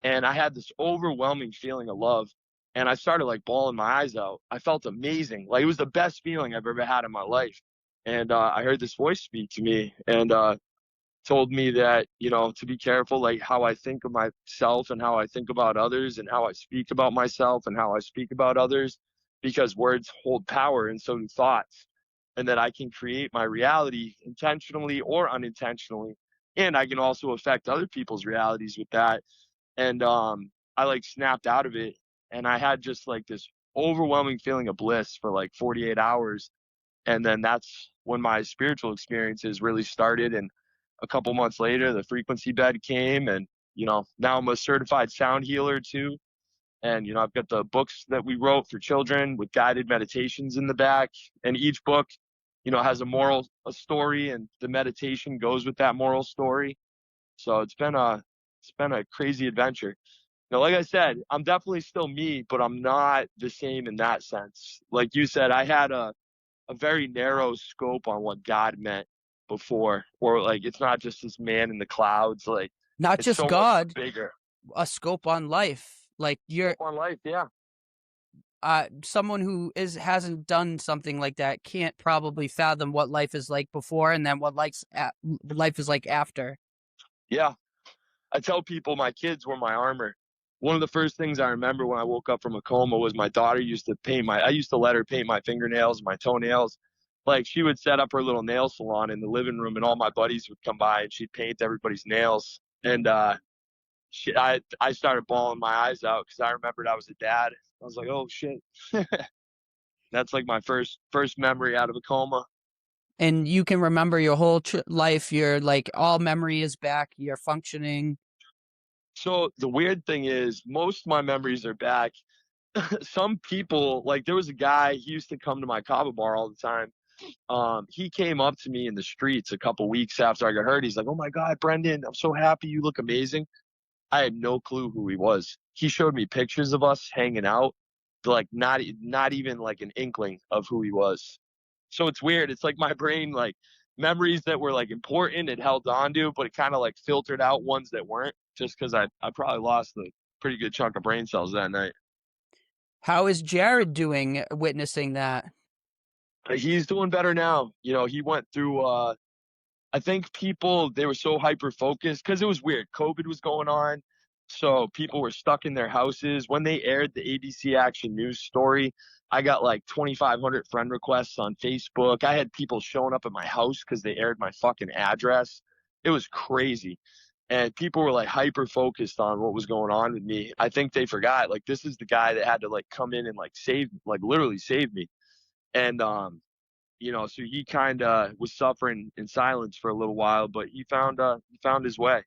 A: And I had this overwhelming feeling of love. And I started like bawling my eyes out. I felt amazing. Like it was the best feeling I've ever had in my life. And I heard this voice speak to me, and told me that, to be careful, like how I think of myself and how I think about others and how I speak about myself and how I speak about others, because words hold power and so do thoughts. And that I can create my reality intentionally or unintentionally. And I can also affect other people's realities with that. And I like snapped out of it, and I had just like this overwhelming feeling of bliss for like 48 hours. And then that's when my spiritual experiences really started. And a couple months later, the frequency bed came, and now I'm a certified sound healer too. And I've got the books that we wrote for children with guided meditations in the back, and each book, has a story, and the meditation goes with that moral story. So it's been a crazy adventure. Like I said, I'm definitely still me, but I'm not the same in that sense. Like you said, I had a very narrow scope on what God meant before, or like it's not just this man in the clouds. Like
B: Not
A: it's
B: just
A: so much
B: God,
A: bigger.
B: a scope on life. Like you're
A: Scope on life, yeah.
B: someone who hasn't done something like that can't probably fathom what life is like before and then what life is like after.
A: Yeah. I tell people my kids were my armor. One of the first things I remember when I woke up from a coma was my daughter used to I used to let her paint my fingernails, my toenails. Like she would set up her little nail salon in the living room and all my buddies would come by and she'd paint everybody's nails. And I started bawling my eyes out because I remembered I was a dad. I was like, oh shit. That's like my first memory out of a coma.
B: And you can remember your whole life. You're like all memory is back. You're functioning.
A: So the weird thing is most of my memories are back. Some people, like there was a guy, he used to come to my kava bar all the time. He came up to me in the streets a couple weeks after I got hurt. He's like, oh my God, Brendan, I'm so happy, you look amazing. I had no clue who he was. He showed me pictures of us hanging out, like not even like an inkling of who he was. So it's weird. It's like my brain, like memories that were like important, it held on to, but it kind of like filtered out ones that weren't, just because I probably lost a pretty good chunk of brain cells that night.
B: How is Jared doing witnessing that?
A: He's doing better now. He went through I think people, they were so hyper focused because it was weird. COVID was going on. So people were stuck in their houses. When they aired the ABC Action News story, I got like 2,500 friend requests on Facebook. I had people showing up at my house because they aired my fucking address. It was crazy. And people were like hyper focused on what was going on with me. I think they forgot, like, this is the guy that had to like come in and like like literally save me. And so he kind of was suffering in silence for a little while, but he found his way.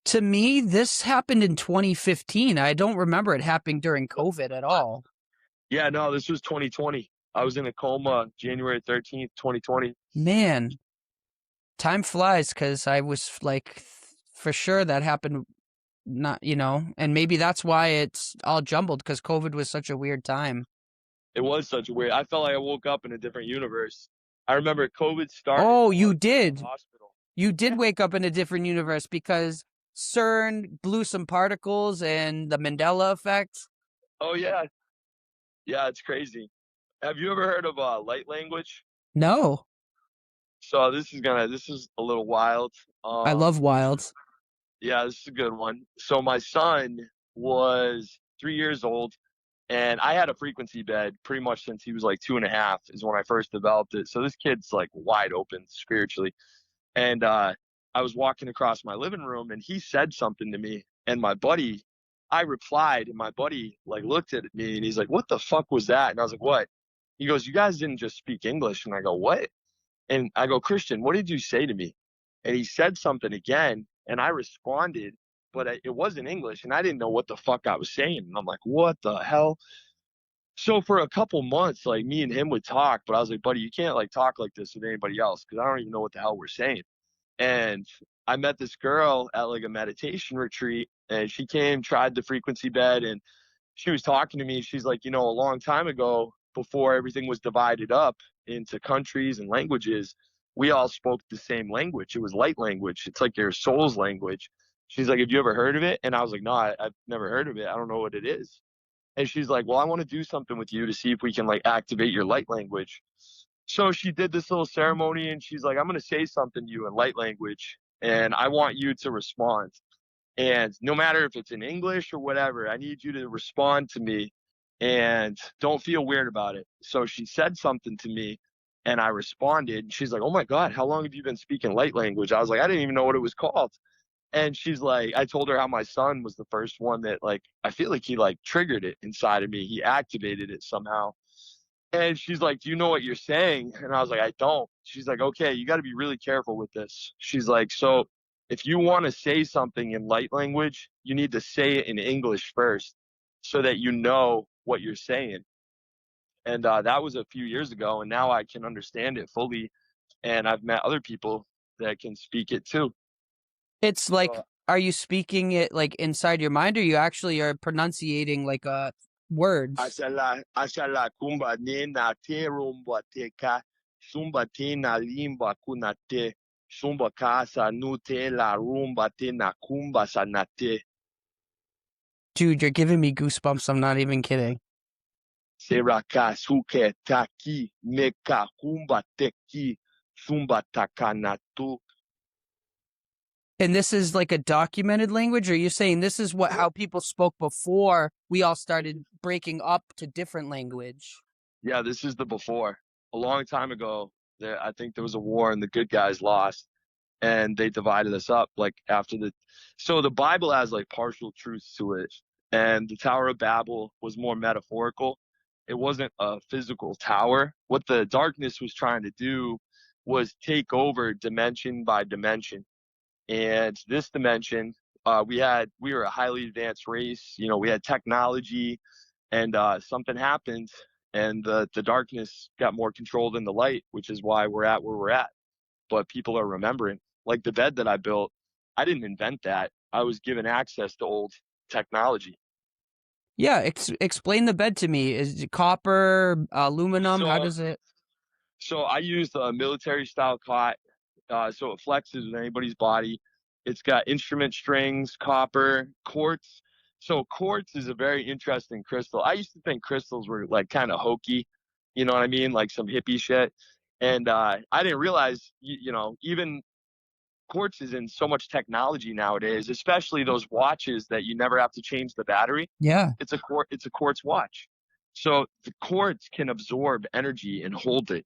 B: To me, this happened in 2015. I don't remember it happening during COVID at all.
A: Yeah, no, this was 2020. I was in a coma January 13th, 2020.
B: Man, time flies because I was like, for sure that happened. Not, and maybe that's why it's all jumbled because COVID was such a weird time.
A: It was such a weird. I felt like I woke up in a different universe. I remember COVID started
B: Oh,
A: while I
B: you
A: was still in the
B: did.
A: hospital.
B: You did wake up in a different universe because CERN blew some particles and the Mandela effect.
A: Oh yeah, yeah, it's crazy. Have you ever heard of light language?
B: No,
A: So this is a little wild.
B: I love wilds.
A: Yeah, this is a good one. So my son was 3 years old, and I had a frequency bed pretty much since he was like 2.5 is when I first developed it. So this kid's like wide open spiritually. And I was walking across my living room, and he said something to me, and I replied, and my buddy like looked at me, and he's like, "What the fuck was that?" And I was like, "What?" He goes, "You guys didn't just speak English." And I go, "What?" And I go, "Christian, what did you say to me?" And he said something again, and I responded, but it wasn't English, and I didn't know what the fuck I was saying. And I'm like, "What the hell?" So for a couple months, like me and him would talk, but I was like, "Buddy, you can't like talk like this with anybody else because I don't even know what the hell we're saying." And I met this girl at like a meditation retreat, and she came, tried the frequency bed, and she was talking to me. She's like, a long time ago, before everything was divided up into countries and languages, we all spoke the same language. It was light language. It's like your soul's language. She's like, have you ever heard of it? And I was like, no, I've never heard of it. I don't know what it is. And she's like, well, I want to do something with you to see if we can like activate your light language. So she did this little ceremony, and she's like, I'm going to say something to you in light language, and I want you to respond. And no matter if it's in English or whatever, I need you to respond to me and don't feel weird about it. So she said something to me, and I responded. And she's like, oh my God, how long have you been speaking light language? I was like, I didn't even know what it was called. And she's like, I told her how my son was the first one that like, I feel like he like triggered it inside of me. He activated it somehow. And she's like, do you know what you're saying? And I was like, I don't. She's like, okay, you got to be really careful with this. She's like, so if you want to say something in light language, you need to say it in English first so that you know what you're saying. And that was a few years ago, and now I can understand it fully, and I've met other people that can speak it too.
B: It's like,
A: So
B: are you speaking it like inside your mind, or you actually are pronunciating like words?
A: asala kumba ne na te rumba te ka sumba te na limba kuna te sumba kasa nu te la rumba te na kumba sanate
B: Dude, you're giving me goosebumps. I'm not even kidding.
A: seraka suke taki meka kumba teki sumba takanatu.
B: And this is like a documented language, or are you saying this is what how people spoke before we all started breaking up to different language?
A: Yeah, this is the before. A long time ago, I think there was a war and the good guys lost, and they divided us up. Like after so the Bible has like partial truths to it, and the Tower of Babel was more metaphorical. It wasn't a physical tower. What the darkness was trying to do was take over dimension by dimension. And this dimension, we were a highly advanced race. You know, we had technology, and something happened, and the darkness got more control than the light, which is why we're at where we're at. But people are remembering, like the bed that I built. I didn't invent that. I was given access to old technology.
B: Yeah, explain the bed to me. Is it copper, aluminum? How
A: So,
B: does it?
A: so I used a military style cot, so it flexes with anybody's body. It's got instrument strings, copper, quartz. So quartz is a very interesting crystal. I used to think crystals were like kind of hokey, you know what I mean, like some hippie shit. And I didn't realize, even quartz is in so much technology nowadays, especially those watches that you never have to change the battery.
B: Yeah.
A: It's a quartz watch. So the quartz can absorb energy and hold it.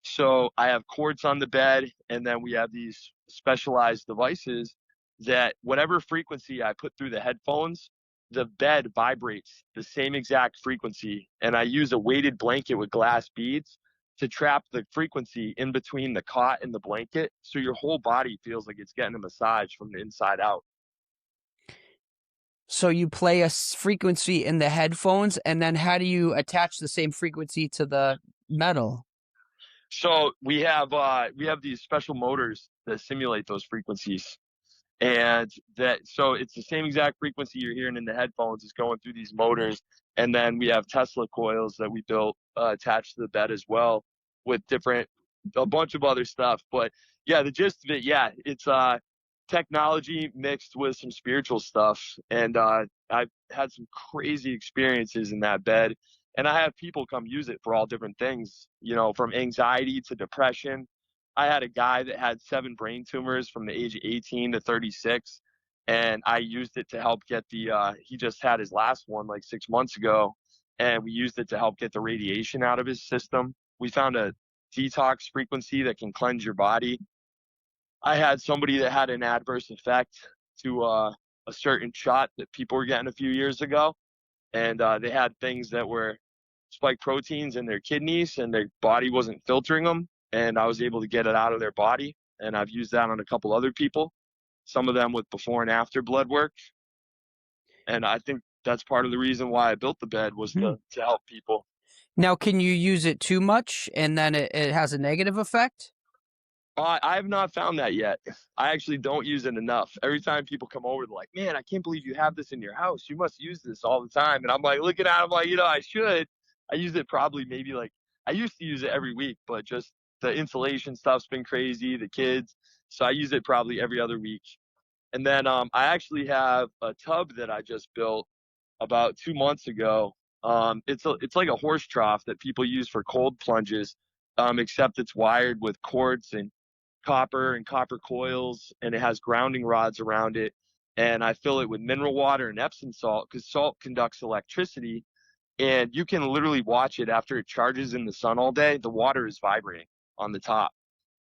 A: So I have cords on the bed, and then we have these specialized devices that whatever frequency I put through the headphones, the bed vibrates the same exact frequency. And I use a weighted blanket with glass beads to trap the frequency in between the cot and the blanket. So your whole body feels like it's getting a massage from the inside out.
B: So you play a frequency in the headphones, and then how do you attach the same frequency to the metal?
A: So we have these special motors that simulate those frequencies. And so it's the same exact frequency you're hearing in the headphones is going through these motors. And then we have Tesla coils that we built attached to the bed as well, with a bunch of other stuff. But yeah, the gist of it, yeah, it's technology mixed with some spiritual stuff. And I've had some crazy experiences in that bed. And I have people come use it for all different things, from anxiety to depression. I had a guy that had 7 brain tumors from the age of 18 to 36, and I used it to help get he just had his last one like 6 months ago, and we used it to help get the radiation out of his system. We found a detox frequency that can cleanse your body. I had somebody that had an adverse effect to a certain shot that people were getting a few years ago, and they had things that were spike proteins in their kidneys, and their body wasn't filtering them, and I was able to get it out of their body, and I've used that on a couple other people, some of them with before and after blood work. And I think that's part of the reason why I built the bed was
B: Hmm.
A: to help people.
B: Now, can you use it too much and then it has a negative effect?
A: I have not found that yet. I actually don't use it enough. Every time people come over, they're like, "Man, I can't believe you have this in your house. You must use this all the time." And I'm like, looking at it, I'm like, I should. I use it probably maybe like I used to use it every week, but just the insulation stuff's been crazy, the kids. So I use it probably every other week. And then I actually have a tub that I just built about 2 months ago. It's like a horse trough that people use for cold plunges, except it's wired with cords and copper coils, and it has grounding rods around it. And I fill it with mineral water and Epsom salt because salt conducts electricity. And you can literally watch it after it charges in the sun all day. The water is vibrating on the top.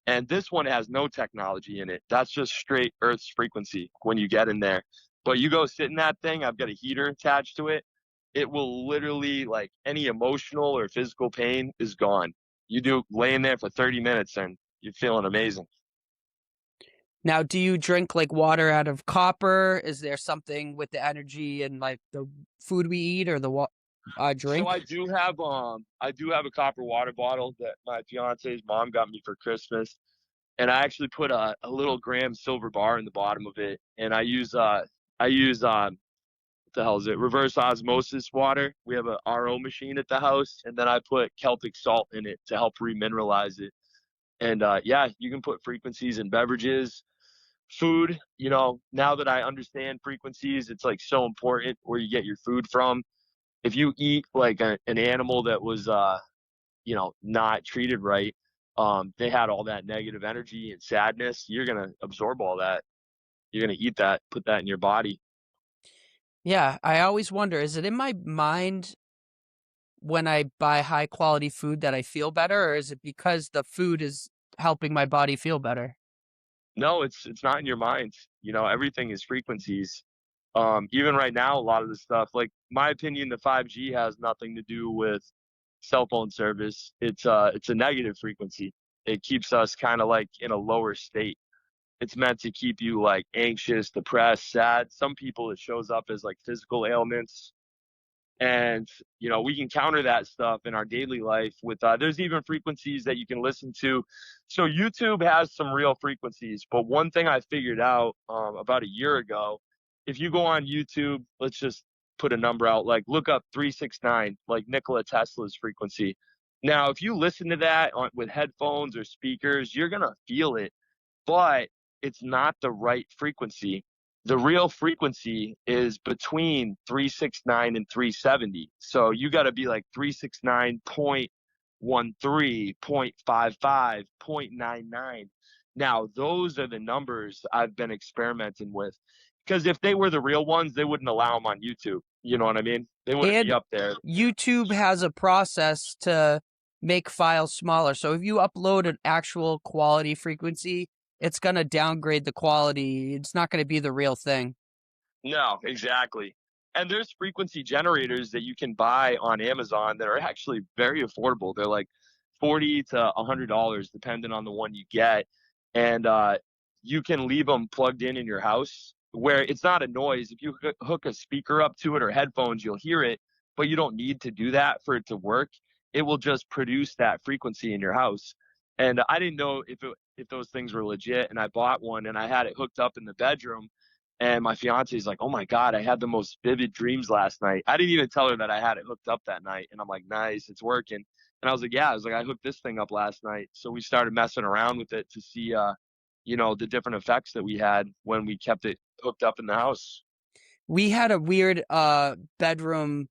A: And this one has no technology in it. That's just straight Earth's frequency when you get in there. But you go sit in that thing, I've got a heater attached to it. It will literally, like, any emotional or physical pain is gone. You do lay in there for 30 minutes and you're feeling amazing.
B: Now, do you drink like water out of copper? Is there something with the energy and like the food we eat or the what?
A: So
B: drink?
A: I do have a copper water bottle that my fiance's mom got me for Christmas. And I actually put a little gram silver bar in the bottom of it. And I use what the hell is it? Reverse osmosis water. We have a RO machine at the house, and then I put Celtic salt in it to help remineralize it. And yeah, you can put frequencies in beverages, food. You know, now that I understand frequencies, it's like so important where you get your food from. If you eat like an animal that was you know, not treated right, they had all that negative energy and sadness. You're gonna absorb all that. You're gonna eat that, put that in your body.
B: Yeah, I always wonder, is it in my mind when I buy high quality food that I feel better, or is it because the food is helping my body feel better?
A: No, it's not in your mind. You know, everything is frequencies. Even right now, a lot of the stuff, like my opinion, the 5G has nothing to do with cell phone service. It's a negative frequency. It keeps us kind of like in a lower state. It's meant to keep you like anxious, depressed, sad. Some people it shows up as like physical ailments. And you know we can counter that stuff in our daily life with there's even frequencies that you can listen to. So YouTube has some real frequencies, but one thing I figured out about a year ago, if you go on YouTube, let's just put a number out, like look up 369, like Nikola Tesla's frequency. Now if you listen to that with headphones or speakers, you're going to feel it, but it's not the right frequency. The real frequency is between 369 and 370. So you got to be like 369.13, 0.55, 0.99. Now, those are the numbers I've been experimenting with. Because if they were the real ones, they wouldn't allow them on YouTube. You know what I mean? They wouldn't be
B: And
A: up there.
B: YouTube has a process to make files smaller. So if you upload an actual quality frequency, it's going to downgrade the quality. It's not going to be the real thing.
A: No, exactly. And there's frequency generators that you can buy on Amazon that are actually very affordable. They're like 40 to $100 depending on the one you get. And you can leave them plugged in your house where it's not a noise. If you hook a speaker up to it or headphones, you'll hear it, but you don't need to do that for it to work. It will just produce that frequency in your house. And I didn't know if those things were legit, and I bought one and I had it hooked up in the bedroom, and my fiance is like, "Oh my god, I had the most vivid dreams last night." I didn't even tell her that I had it hooked up that night, and I'm like, "Nice, it's working." And I was like, "Yeah," I was like, "I hooked this thing up last night." So we started messing around with it to see, you know, the different effects that we had when we kept it hooked up in the house.
B: We had a weird bedroom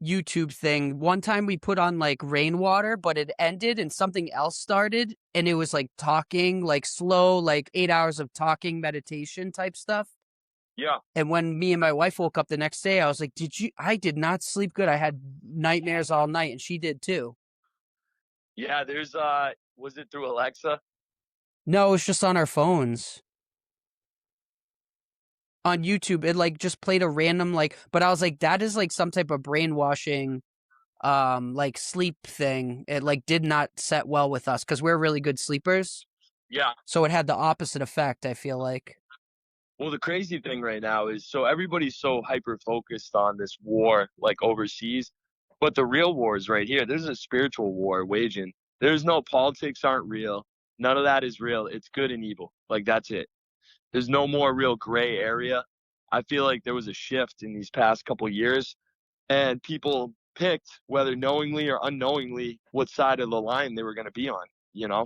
B: YouTube thing. One time we put on like rainwater, but it ended and something else started, and it was like talking, like slow, like 8 hours of talking meditation type stuff.
A: Yeah,
B: And when me and my wife woke up the next day, I was like, "Did you? I did not sleep good. I had nightmares all night, and she did too."
A: yeah. There's was it through Alexa?
B: No, it was just on our phones. On YouTube, it like just played a random like, but I was like, that is like some type of brainwashing like sleep thing. It like did not set well with us because we're really good sleepers.
A: Yeah.
B: So it had the opposite effect, I feel like.
A: Well, the crazy thing right now is so everybody's so hyper focused on this war, like overseas, but the real war is right here. There's a spiritual war waging. There's no politics aren't real. None of that is real. It's good and evil. Like that's it. There's no more real gray area. I feel like there was a shift in these past couple years, and people picked, whether knowingly or unknowingly, what side of the line they were going to be on, you know?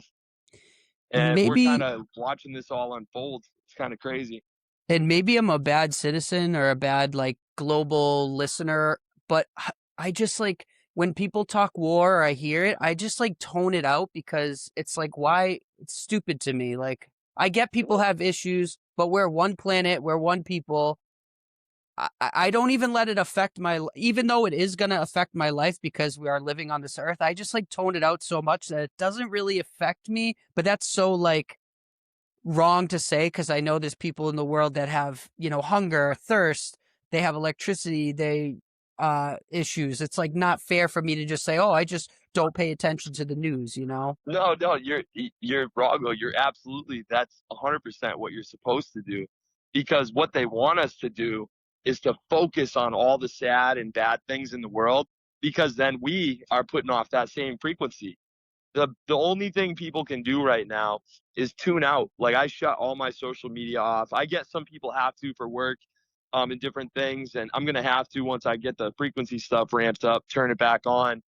B: And
A: And we're kind
B: maybe
A: of watching this all unfold. It's kind of crazy.
B: and maybe I'm a bad citizen or a bad like global listener, but I just like when people talk war or I hear it, I just like tone it out because it's like why it's stupid to me. Like I get people have issues, but we're one planet, we're one people. I don't even let it affect even though it is going to affect my life because we are living on this earth. I just like tone it out so much that it doesn't really affect me, but that's so like wrong to say because I know there's people in the world that have, hunger, thirst, they have electricity, they issues. It's like not fair for me to just say, "Oh, I just don't pay attention to the news," you know?
A: No, no, you're wrong. Though. You're absolutely that's 100% what you're supposed to do, because what they want us to do. is to focus on all the sad and bad things in the world, because then we are putting off that same frequency. The only thing people can do right now is tune out. Like, I shut all my social media off. I get some people have to for work, and different things, and I'm gonna have to, once I get the frequency stuff ramped up, turn it back on.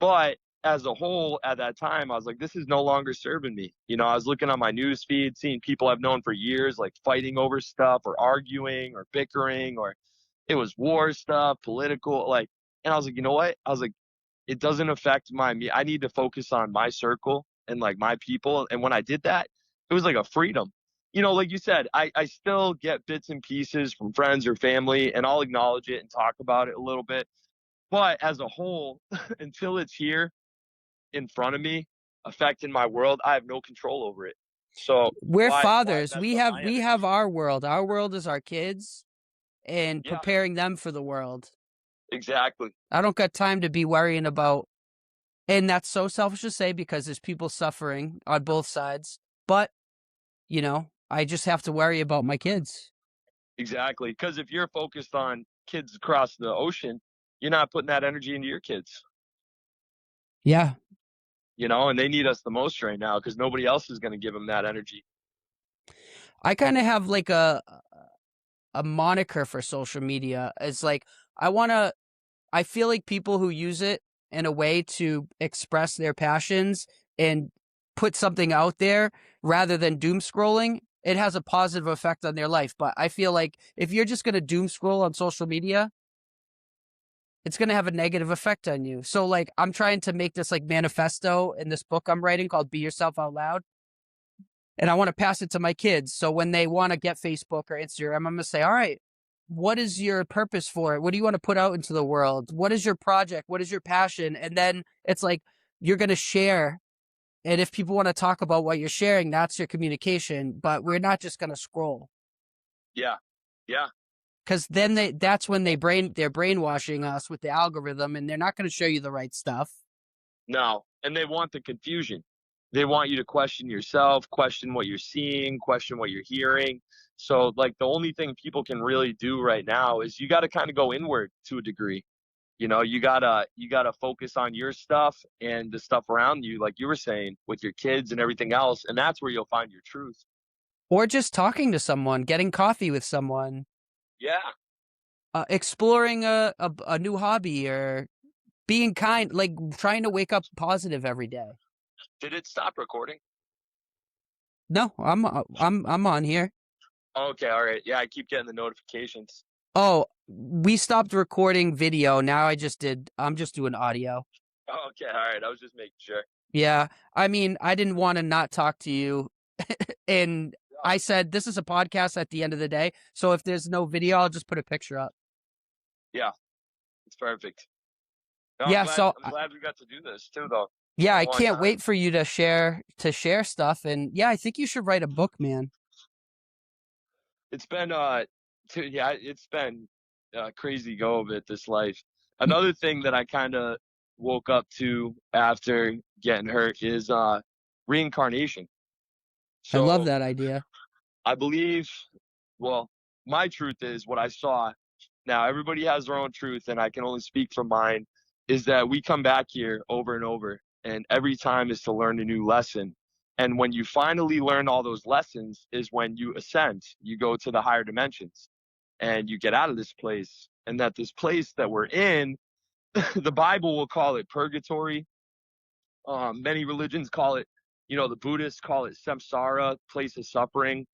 A: But as a whole, at that time, I was like, this is no longer serving me. I was looking on my news feed, seeing people I've known for years like fighting over stuff or arguing or bickering, or it was war stuff, political, like. And I was like, you know what? I was like, it doesn't affect me. I need to focus on my circle and like my people. And when I did that, it was like a freedom. Like you said, I still get bits and pieces from friends or family, and I'll acknowledge it and talk about it a little bit. But as a whole, until it's here in front of me, affecting my world, I have no control over it. So
B: We're
A: why
B: fathers.
A: mess
B: We
A: up
B: have
A: my
B: we have
A: energy?
B: our world. Our world is our kids and
A: Yeah,
B: preparing them for the world.
A: exactly.
B: I don't got time to be worrying about, and that's so selfish to say because there's people suffering on both sides. But, I just have to worry about my kids.
A: Exactly. Because if you're focused on kids across the ocean, you're not putting that energy into your kids.
B: Yeah.
A: And they need us the most right now because nobody else is going to give them that energy.
B: I kind of have like a moniker for social media. It's like I feel like people who use it in a way to express their passions and put something out there rather than doom scrolling, it has a positive effect on their life. But I feel like if you're just going to doom scroll on social media, it's going to have a negative effect on you. So like I'm trying to make this like manifesto in this book I'm writing called Be Yourself Out Loud. And I want to pass it to my kids. So when they want to get Facebook or Instagram, I'm going to say, all right, what is your purpose for it? What do you want to put out into the world? What is your project? What is your passion? And then it's like, you're going to share. And if people want to talk about what you're sharing, that's your communication. But we're not just going to scroll.
A: Yeah. Yeah.
B: Because then that's when they're brainwashing us with the algorithm and they're not going to show you the right stuff.
A: No. And they want the confusion. They want you to question yourself, question what you're seeing, question what you're hearing. So, like, the only thing people can really do right now is you got to kind of go inward to a degree. You gotta focus on your stuff and the stuff around you, like you were saying, with your kids and everything else, and that's where you'll find your truth.
B: Or just talking to someone, getting coffee with someone,
A: Yeah.
B: exploring a new hobby or being kind, like trying to wake up positive every day.
A: Did it stop recording?
B: No, I'm on here.
A: Okay, all right. Yeah, I keep getting the notifications.
B: Oh, we stopped recording video. Now I'm just doing audio.
A: Okay, all right. I was just making sure.
B: Yeah. I mean, I didn't want to not talk to you. And
A: Yeah,
B: I said, this is a podcast at the end of the day. So if there's no video, I'll just put a picture up.
A: yeah, it's perfect. No, I'm
B: Yeah.
A: glad.
B: So
A: I'm glad we got to do this too, though. It's
B: yeah,
A: been a
B: I
A: long
B: can't
A: time.
B: wait for you to share stuff. And yeah, I think you should write a book, man.
A: It's been yeah, it's been crazy go of it, this life. Another thing that I kind of woke up to after getting hurt is reincarnation.
B: I love
A: So
B: that idea.
A: I believe, well, my truth is what I saw. Now, everybody has their own truth, and I can only speak from mine, is that we come back here over and over, and every time is to learn a new lesson. And when you finally learn all those lessons, is when you ascend, you go to the higher dimensions, and you get out of this place. And that this place that we're in, the Bible will call it purgatory. Many religions call it, the Buddhists call it samsara, place of suffering.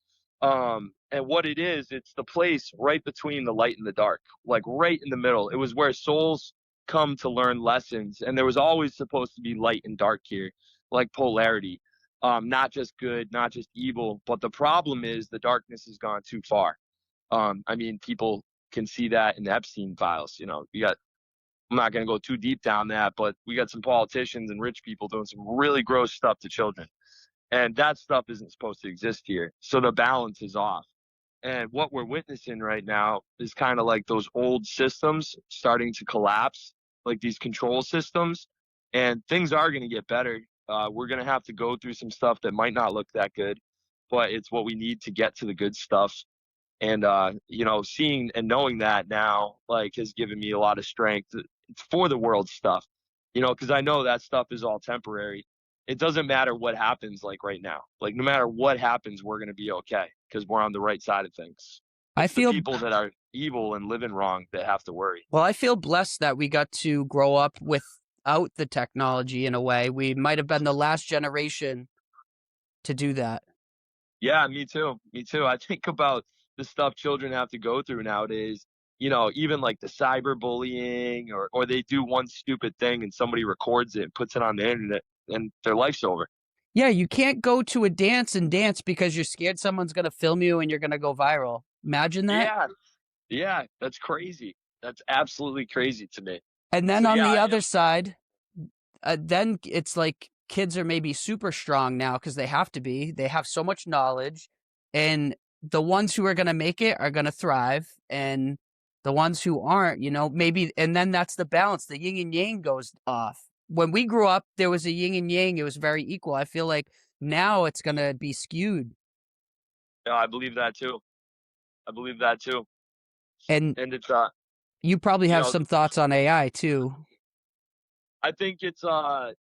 A: And what it is, it's the place right between the light and the dark, like right in the middle. It was where souls come to learn lessons. And there was always supposed to be light and dark here, like polarity, not just good, not just evil. But the problem is the darkness has gone too far. I mean, people can see that in the Epstein files. You got I'm not going to go too deep down that, but we got some politicians and rich people doing some really gross stuff to children. And that stuff isn't supposed to exist here. So the balance is off. And what we're witnessing right now is kind of like those old systems starting to collapse, like these control systems. And things are going to get better. We're going to have to go through some stuff that might not look that good, but it's what we need to get to the good stuff. And seeing and knowing that now, like, has given me a lot of strength for the world stuff, because I know that stuff is all temporary. It doesn't matter what happens, like right now. Like, no matter what happens, we're going to be okay because we're on the right side of things.
B: I
A: It's the
B: feel
A: people that are evil and living wrong that have to worry.
B: I feel blessed that we got to grow up without the technology in a way. We might have been the last generation to do that.
A: Yeah, me too. Me too. I think about the stuff children have to go through nowadays. Even like the cyberbullying, or they do one stupid thing and somebody records it and puts it on the internet, and their life's over.
B: Yeah, you can't go to a dance and dance because you're scared someone's going to film you and you're going to go viral. Imagine that.
A: Yeah, yeah, that's crazy. That's absolutely crazy to me.
B: And then
A: So
B: on
A: yeah,
B: the other side, then it's like kids are maybe super strong now because they have to be. They have so much knowledge, and the ones who are going to make it are going to thrive, and the ones who aren't, maybe. And then that's the balance. The yin and yang goes off. When we grew up, there was a yin and yang. It was very equal. I feel like now it's going to be skewed.
A: yeah, I believe that too. I believe that too.
B: And
A: And it's
B: you probably
A: you
B: have
A: know,
B: some thoughts on AI too.
A: I think it's a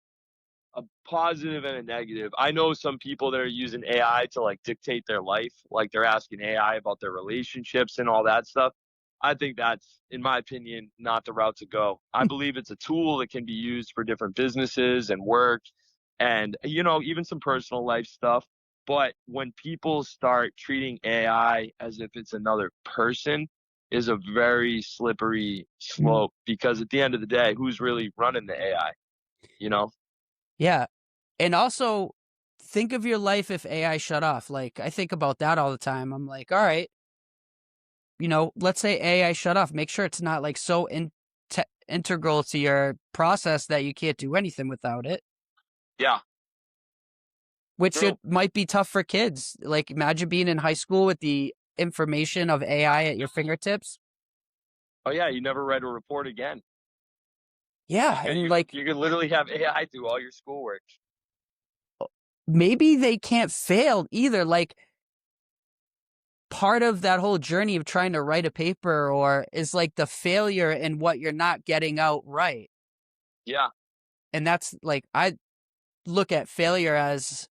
A: positive and a negative. I know some people that are using AI to like dictate their life, like they're asking AI about their relationships and all that stuff. I think that's, in my opinion, not the route to go. I believe it's a tool that can be used for different businesses and work and, even some personal life stuff. But when people start treating AI as if it's another person, is a very slippery
B: Mm.
A: slope because at the end of the day, who's really running the AI? You know?
B: Yeah. And also think of your life if AI shut off. Like I think about that all the time. I'm like, all right, let's say AI shut off. Make sure it's not like so integral to your process that you can't do anything without it,
A: Yeah,
B: which
A: true.
B: it might be tough for kids. Like imagine being in high school with the information of AI at your fingertips.
A: Oh yeah, you never write a report again.
B: Yeah, and
A: You
B: like
A: you can literally have AI do all your schoolwork.
B: maybe they can't fail either. Like part of that whole journey of trying to write a paper or is like the failure in what you're not getting out right.
A: Yeah,
B: And that's like I look at failure as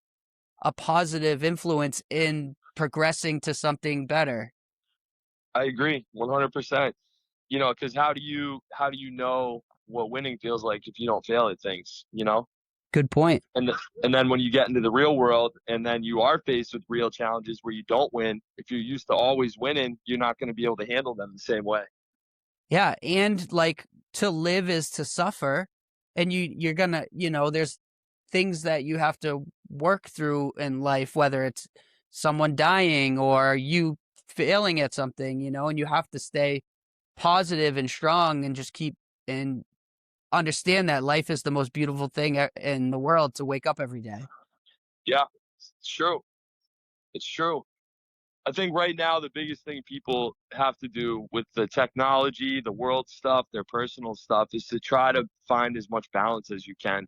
B: a positive influence in progressing to something better.
A: I agree, 100%. Because how do you know what winning feels like if you don't fail at things?
B: Good point.
A: And then when you get into the real world, and then you are faced with real challenges where you don't win, if you're used to always winning, you're not going to be able to handle them the same way.
B: Yeah, and like to live is to suffer, and you're gonna, there's things that you have to work through in life, whether it's someone dying or you failing at something, and you have to stay positive and strong and just keep and understand that life is the most beautiful thing in the world to wake up every day.
A: Yeah, it's true. It's true. I think right now the biggest thing people have to do with the technology, the world stuff, their personal stuff is to try to find as much balance as you can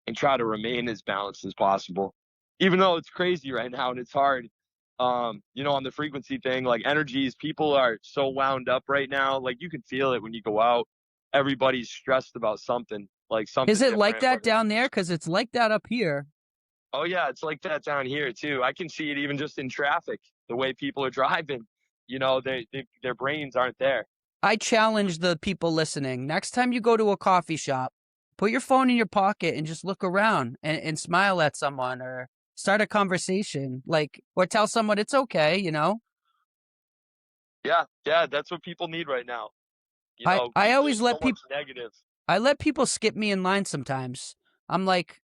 A: and try to remain as balanced as possible. Even though it's crazy right now and it's hard. On the frequency thing, like energies, people are so wound up right now. Like you can feel it when you go out. Everybody's stressed about something, like
B: Is
A: something
B: it like
A: different.
B: that down there? Because it's like that up here.
A: Oh yeah, it's like that down here too. I can see it even just in traffic, the way people are driving. Their brains aren't there.
B: I challenge the people listening. Next time you go to a coffee shop, put your phone in your pocket and just look around and smile at someone or start a conversation. Like, or tell someone it's okay.
A: Yeah, yeah, that's what people need right now.
B: I
A: There's
B: always
A: so much negative.
B: I let people skip me in line sometimes. I'm like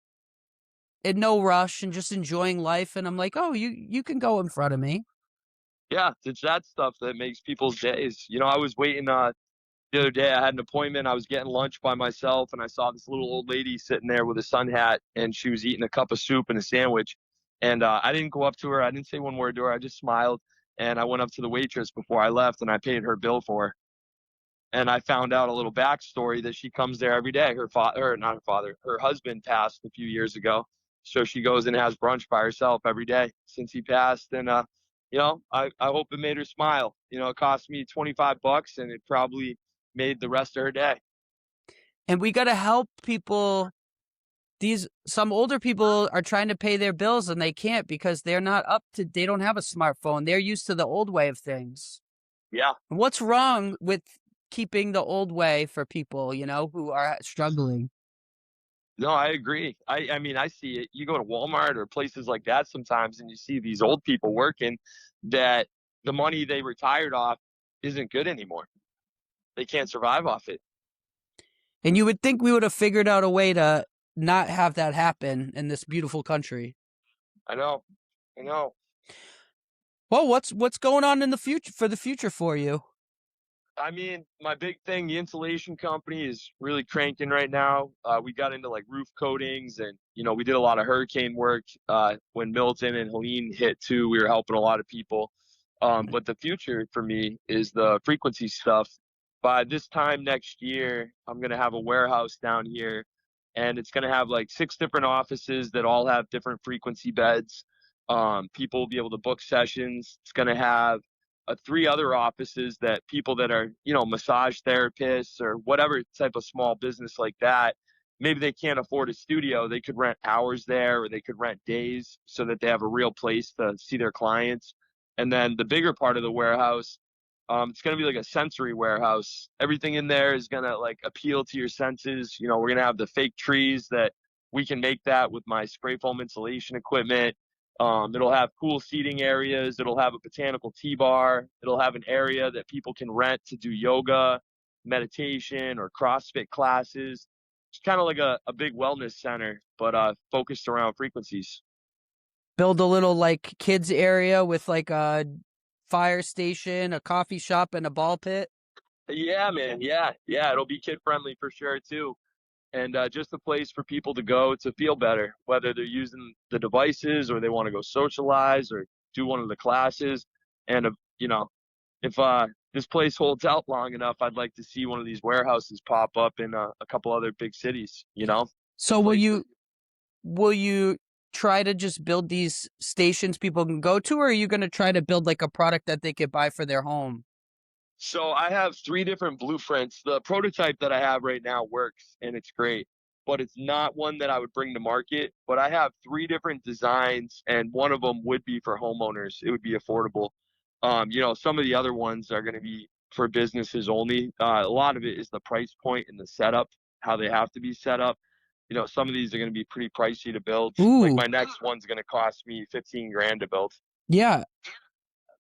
B: in no rush and just enjoying life. And I'm like, oh, you can go in front of me.
A: Yeah, it's that stuff that makes people's days. I was waiting the other day. I had an appointment. I was getting lunch by myself, and I saw this little old lady sitting there with a sun hat, and she was eating a cup of soup and a sandwich. And I didn't go up to her. I didn't say one word to her. I just smiled, and I went up to the waitress before I left, and I paid her bill for her. And I found out a little backstory that she comes there every day. Her father, or not her father, her husband passed a few years ago, so she goes and has brunch by herself every day since he passed. And I hope it made her smile. It cost me $25 and it probably made the rest of her day.
B: And we got to help people. Some older people are trying to pay their bills and they can't because they don't have a smartphone. They're used to the old way of things.
A: Yeah.
B: What's wrong with keeping the old way for people, who are struggling?
A: No, I agree. I mean, I see it. You go to Walmart or places like that sometimes and you see these old people working that the money they retired off isn't good anymore. They can't survive off it.
B: And you would think we would have figured out a way to not have that happen in this beautiful country.
A: I know. I know.
B: Well, what's going on in the future for you?
A: I mean, my big thing, the insulation company is really cranking right now. We got into like roof coatings and, we did a lot of hurricane work. When Milton and Helene hit too, we were helping a lot of people. But the future for me is the frequency stuff. By this time next year, I'm going to have a warehouse down here and it's going to have like 6 different offices that all have different frequency beds. People will be able to book sessions. It's going to have 3 other offices that people that are, massage therapists or whatever type of small business like that, maybe they can't afford a studio. They could rent hours there or they could rent days so that they have a real place to see their clients. And then the bigger part of the warehouse, it's going to be like a sensory warehouse. Everything in there is going to like appeal to your senses. We're going to have the fake trees that we can make that with my spray foam insulation equipment. It'll have cool seating areas. It'll have a botanical tea bar. It'll have an area that people can rent to do yoga, meditation, or CrossFit classes. It's kind of like a big wellness center, but focused around frequencies.
B: Build a little like kids area with like a fire station, a coffee shop, and a ball pit.
A: Yeah, man. Yeah, yeah. It'll be kid friendly for sure too, and just a place for people to go to feel better, whether they're using the devices or they want to go socialize or do one of the classes. And if this place holds out long enough, I'd like to see one of these warehouses pop up in a couple other big cities.
B: So will
A: Places.
B: you try to just build these stations people can go to, or are you going to try to build like a product that they could buy for their home?
A: So I have 3 different blueprints. The prototype that I have right now works and it's great, but it's not one that I would bring to market. But I have 3 different designs, and one of them would be for homeowners. It would be affordable. Some of the other ones are going to be for businesses only. A lot of it is the price point and the setup, how they have to be set up. Some of these are going to be pretty pricey to build. Like
B: Ooh,
A: my next one's going to cost me 15 grand to build.
B: yeah.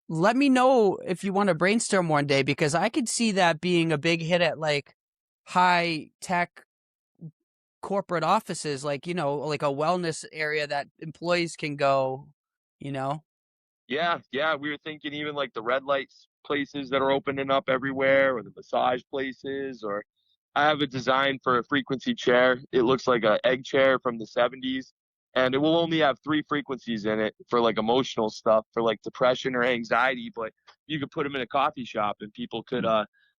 B: Let me know if you want to brainstorm one day because I could see that being a big hit at like high tech corporate offices, like, like a wellness area that employees can go, you know?
A: Yeah, yeah, we were thinking even like the red lights places that are opening up everywhere, or the massage places, or I have a design for a frequency chair. It looks like a egg chair from the 70s, and it will only have 3 frequencies in it for like emotional stuff, for like depression or anxiety, but you could put them in a coffee shop and people could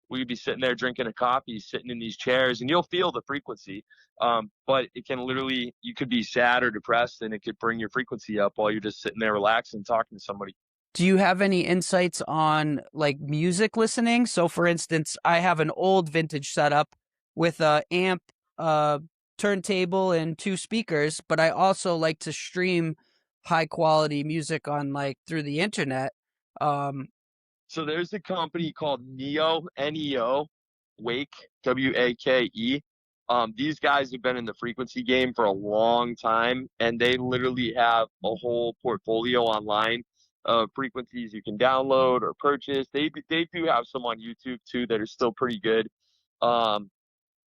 A: we'd be sitting there drinking a coffee, sitting in these chairs, and you'll feel the frequency. But it can literally, you could be sad or depressed, and it could bring your frequency up while you're just sitting there relaxing, talking to somebody.
B: Do you have any insights on like music listening? So for instance, I have an old vintage setup with a amp, turntable and 2 speakers, but I also like to stream high quality music on like through the internet. Um,
A: So there's a company called Neo, Neo, Wake, Wake. These guys have been in the frequency game for a long time, and they literally have a whole portfolio online of frequencies you can download or purchase. They do have some on YouTube too that are still pretty good. Um,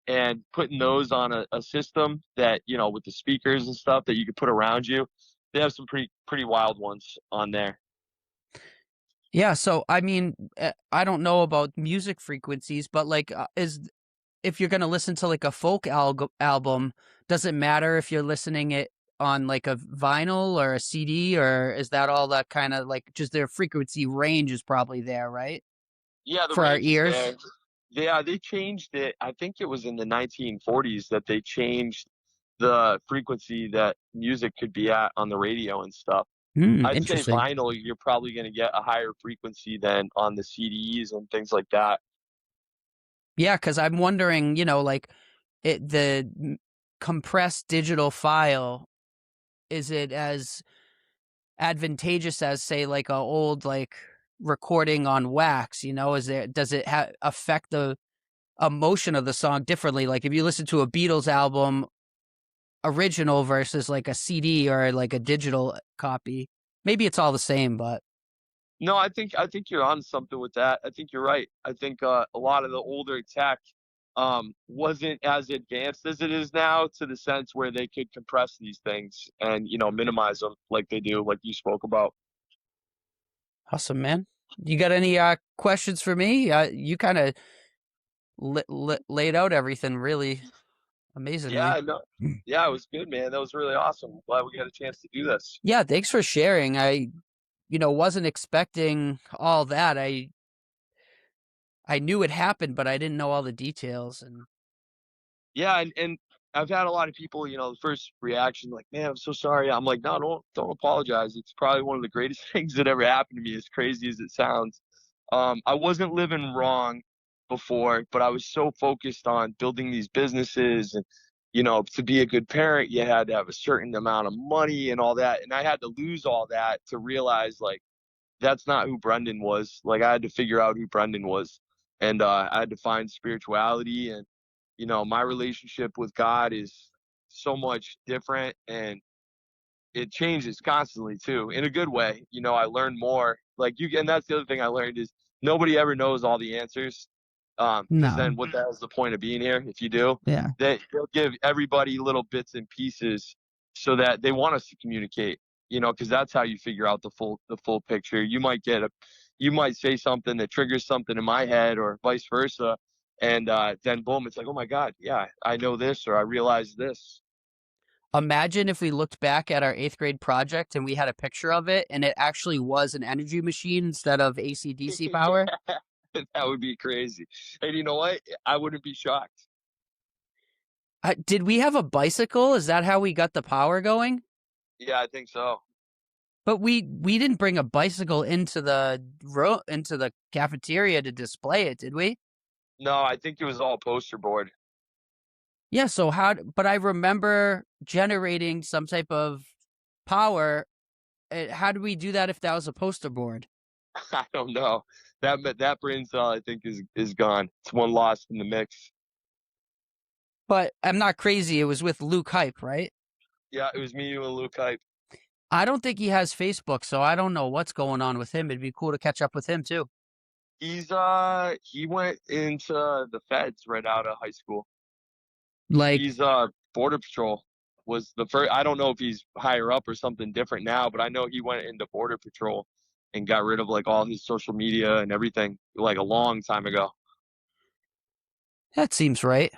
A: and putting those on a system that, with the speakers and stuff that you can put around you, they have some pretty wild ones on there.
B: yeah, so I mean, I don't know about music frequencies, but like, is if you're gonna listen to like a folk album, does it matter if you're listening it on like a vinyl or a CD, or is that all that kind of like just their frequency range is probably there, right?
A: Yeah, the
B: For our
A: range is there.
B: ears.
A: Yeah, they changed it. I think it was in the 1940s that they changed the frequency that music could be at on the radio and stuff. I'd say
B: Interesting.
A: vinyl, you're probably going to get a higher frequency than on the CDs and things like that.
B: Yeah, because I'm wondering, like compressed digital file, is it as advantageous as, say, like a old like recording on wax? Does it affect the emotion of the song differently? Like if you listen to a Beatles album original versus like a CD or like a digital copy, maybe it's all the same, but
A: No, I think you're on something with that. I think you're right. I think a lot of the older tech wasn't as advanced as it is now, to the sense where they could compress these things and minimize them like they do, like you spoke about.
B: awesome, man. You got any questions for me? You kind of laid out everything really amazingly.
A: Yeah, no, yeah, it was good, man. That was really awesome. I'm glad we got a chance to do this.
B: Yeah, thanks for sharing. I wasn't expecting all that. I knew it happened, but I didn't know all the details. And
A: Yeah, and I've had a lot of people, the first reaction like, "Man, I'm so sorry." I'm like, "No, don't apologize. It's probably one of the greatest things that ever happened to me, as crazy as it sounds." I wasn't living wrong before, but I was so focused on building these businesses, and to be a good parent, you had to have a certain amount of money and all that, and I had to lose all that to realize, like, that's not who Brendan was. Like, I had to figure out who Brendan was, and I had to find spirituality, and my relationship with God is so much different, and it changes constantly too, in a good way. I learn more. Like, and that's the other thing I learned is nobody ever knows all the answers. Because
B: no,
A: then what the hell's the point of being here if you do?
B: yeah.
A: They'll give everybody little bits and pieces so that they want us to communicate. Because that's how you figure out the full picture. You might say something that triggers something in my head, or vice versa, and then boom, it's like, oh my God, yeah, I know this, or I realize this.
B: Imagine if we looked back at our eighth grade project and we had a picture of it and it actually was an energy machine instead of AC/DC power.
A: That would be crazy. And you know what? I wouldn't be shocked.
B: Did we have a bicycle? Is that how we got the power going?
A: Yeah, I think so.
B: But we didn't bring a bicycle into the cafeteria to display it, did we?
A: No, I think it was all poster board.
B: Yeah, so but I remember generating some type of power. How do we do that if that was a poster board?
A: I don't know. That brain cell, I think, is gone. It's one lost in the mix.
B: But I'm not crazy. It was with Luke Hype, right?
A: Yeah, it was me, you, and Luke Hype.
B: I don't think he has Facebook, so I don't know what's going on with him. It'd be cool to catch up with him too.
A: He went into the feds right out of high school.
B: Like,
A: He's border patrol was the first. I don't know if he's higher up or something different now, but I know he went into border patrol and got rid of like all his social media and everything like a long time ago.
B: that seems right.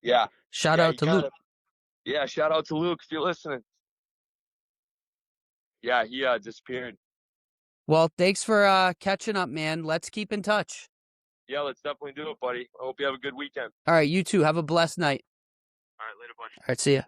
A: Yeah.
B: Shout
A: Yeah,
B: out
A: he
B: to
A: kind
B: Luke.
A: of yeah, shout out to Luke if you're listening. Yeah, he disappeared.
B: Well, thanks for catching up, man. Let's keep in touch.
A: Yeah, let's definitely do it, buddy. I hope you have a good weekend.
B: All right, you too. Have a blessed night.
A: All right, later, buddy.
B: All right, see ya.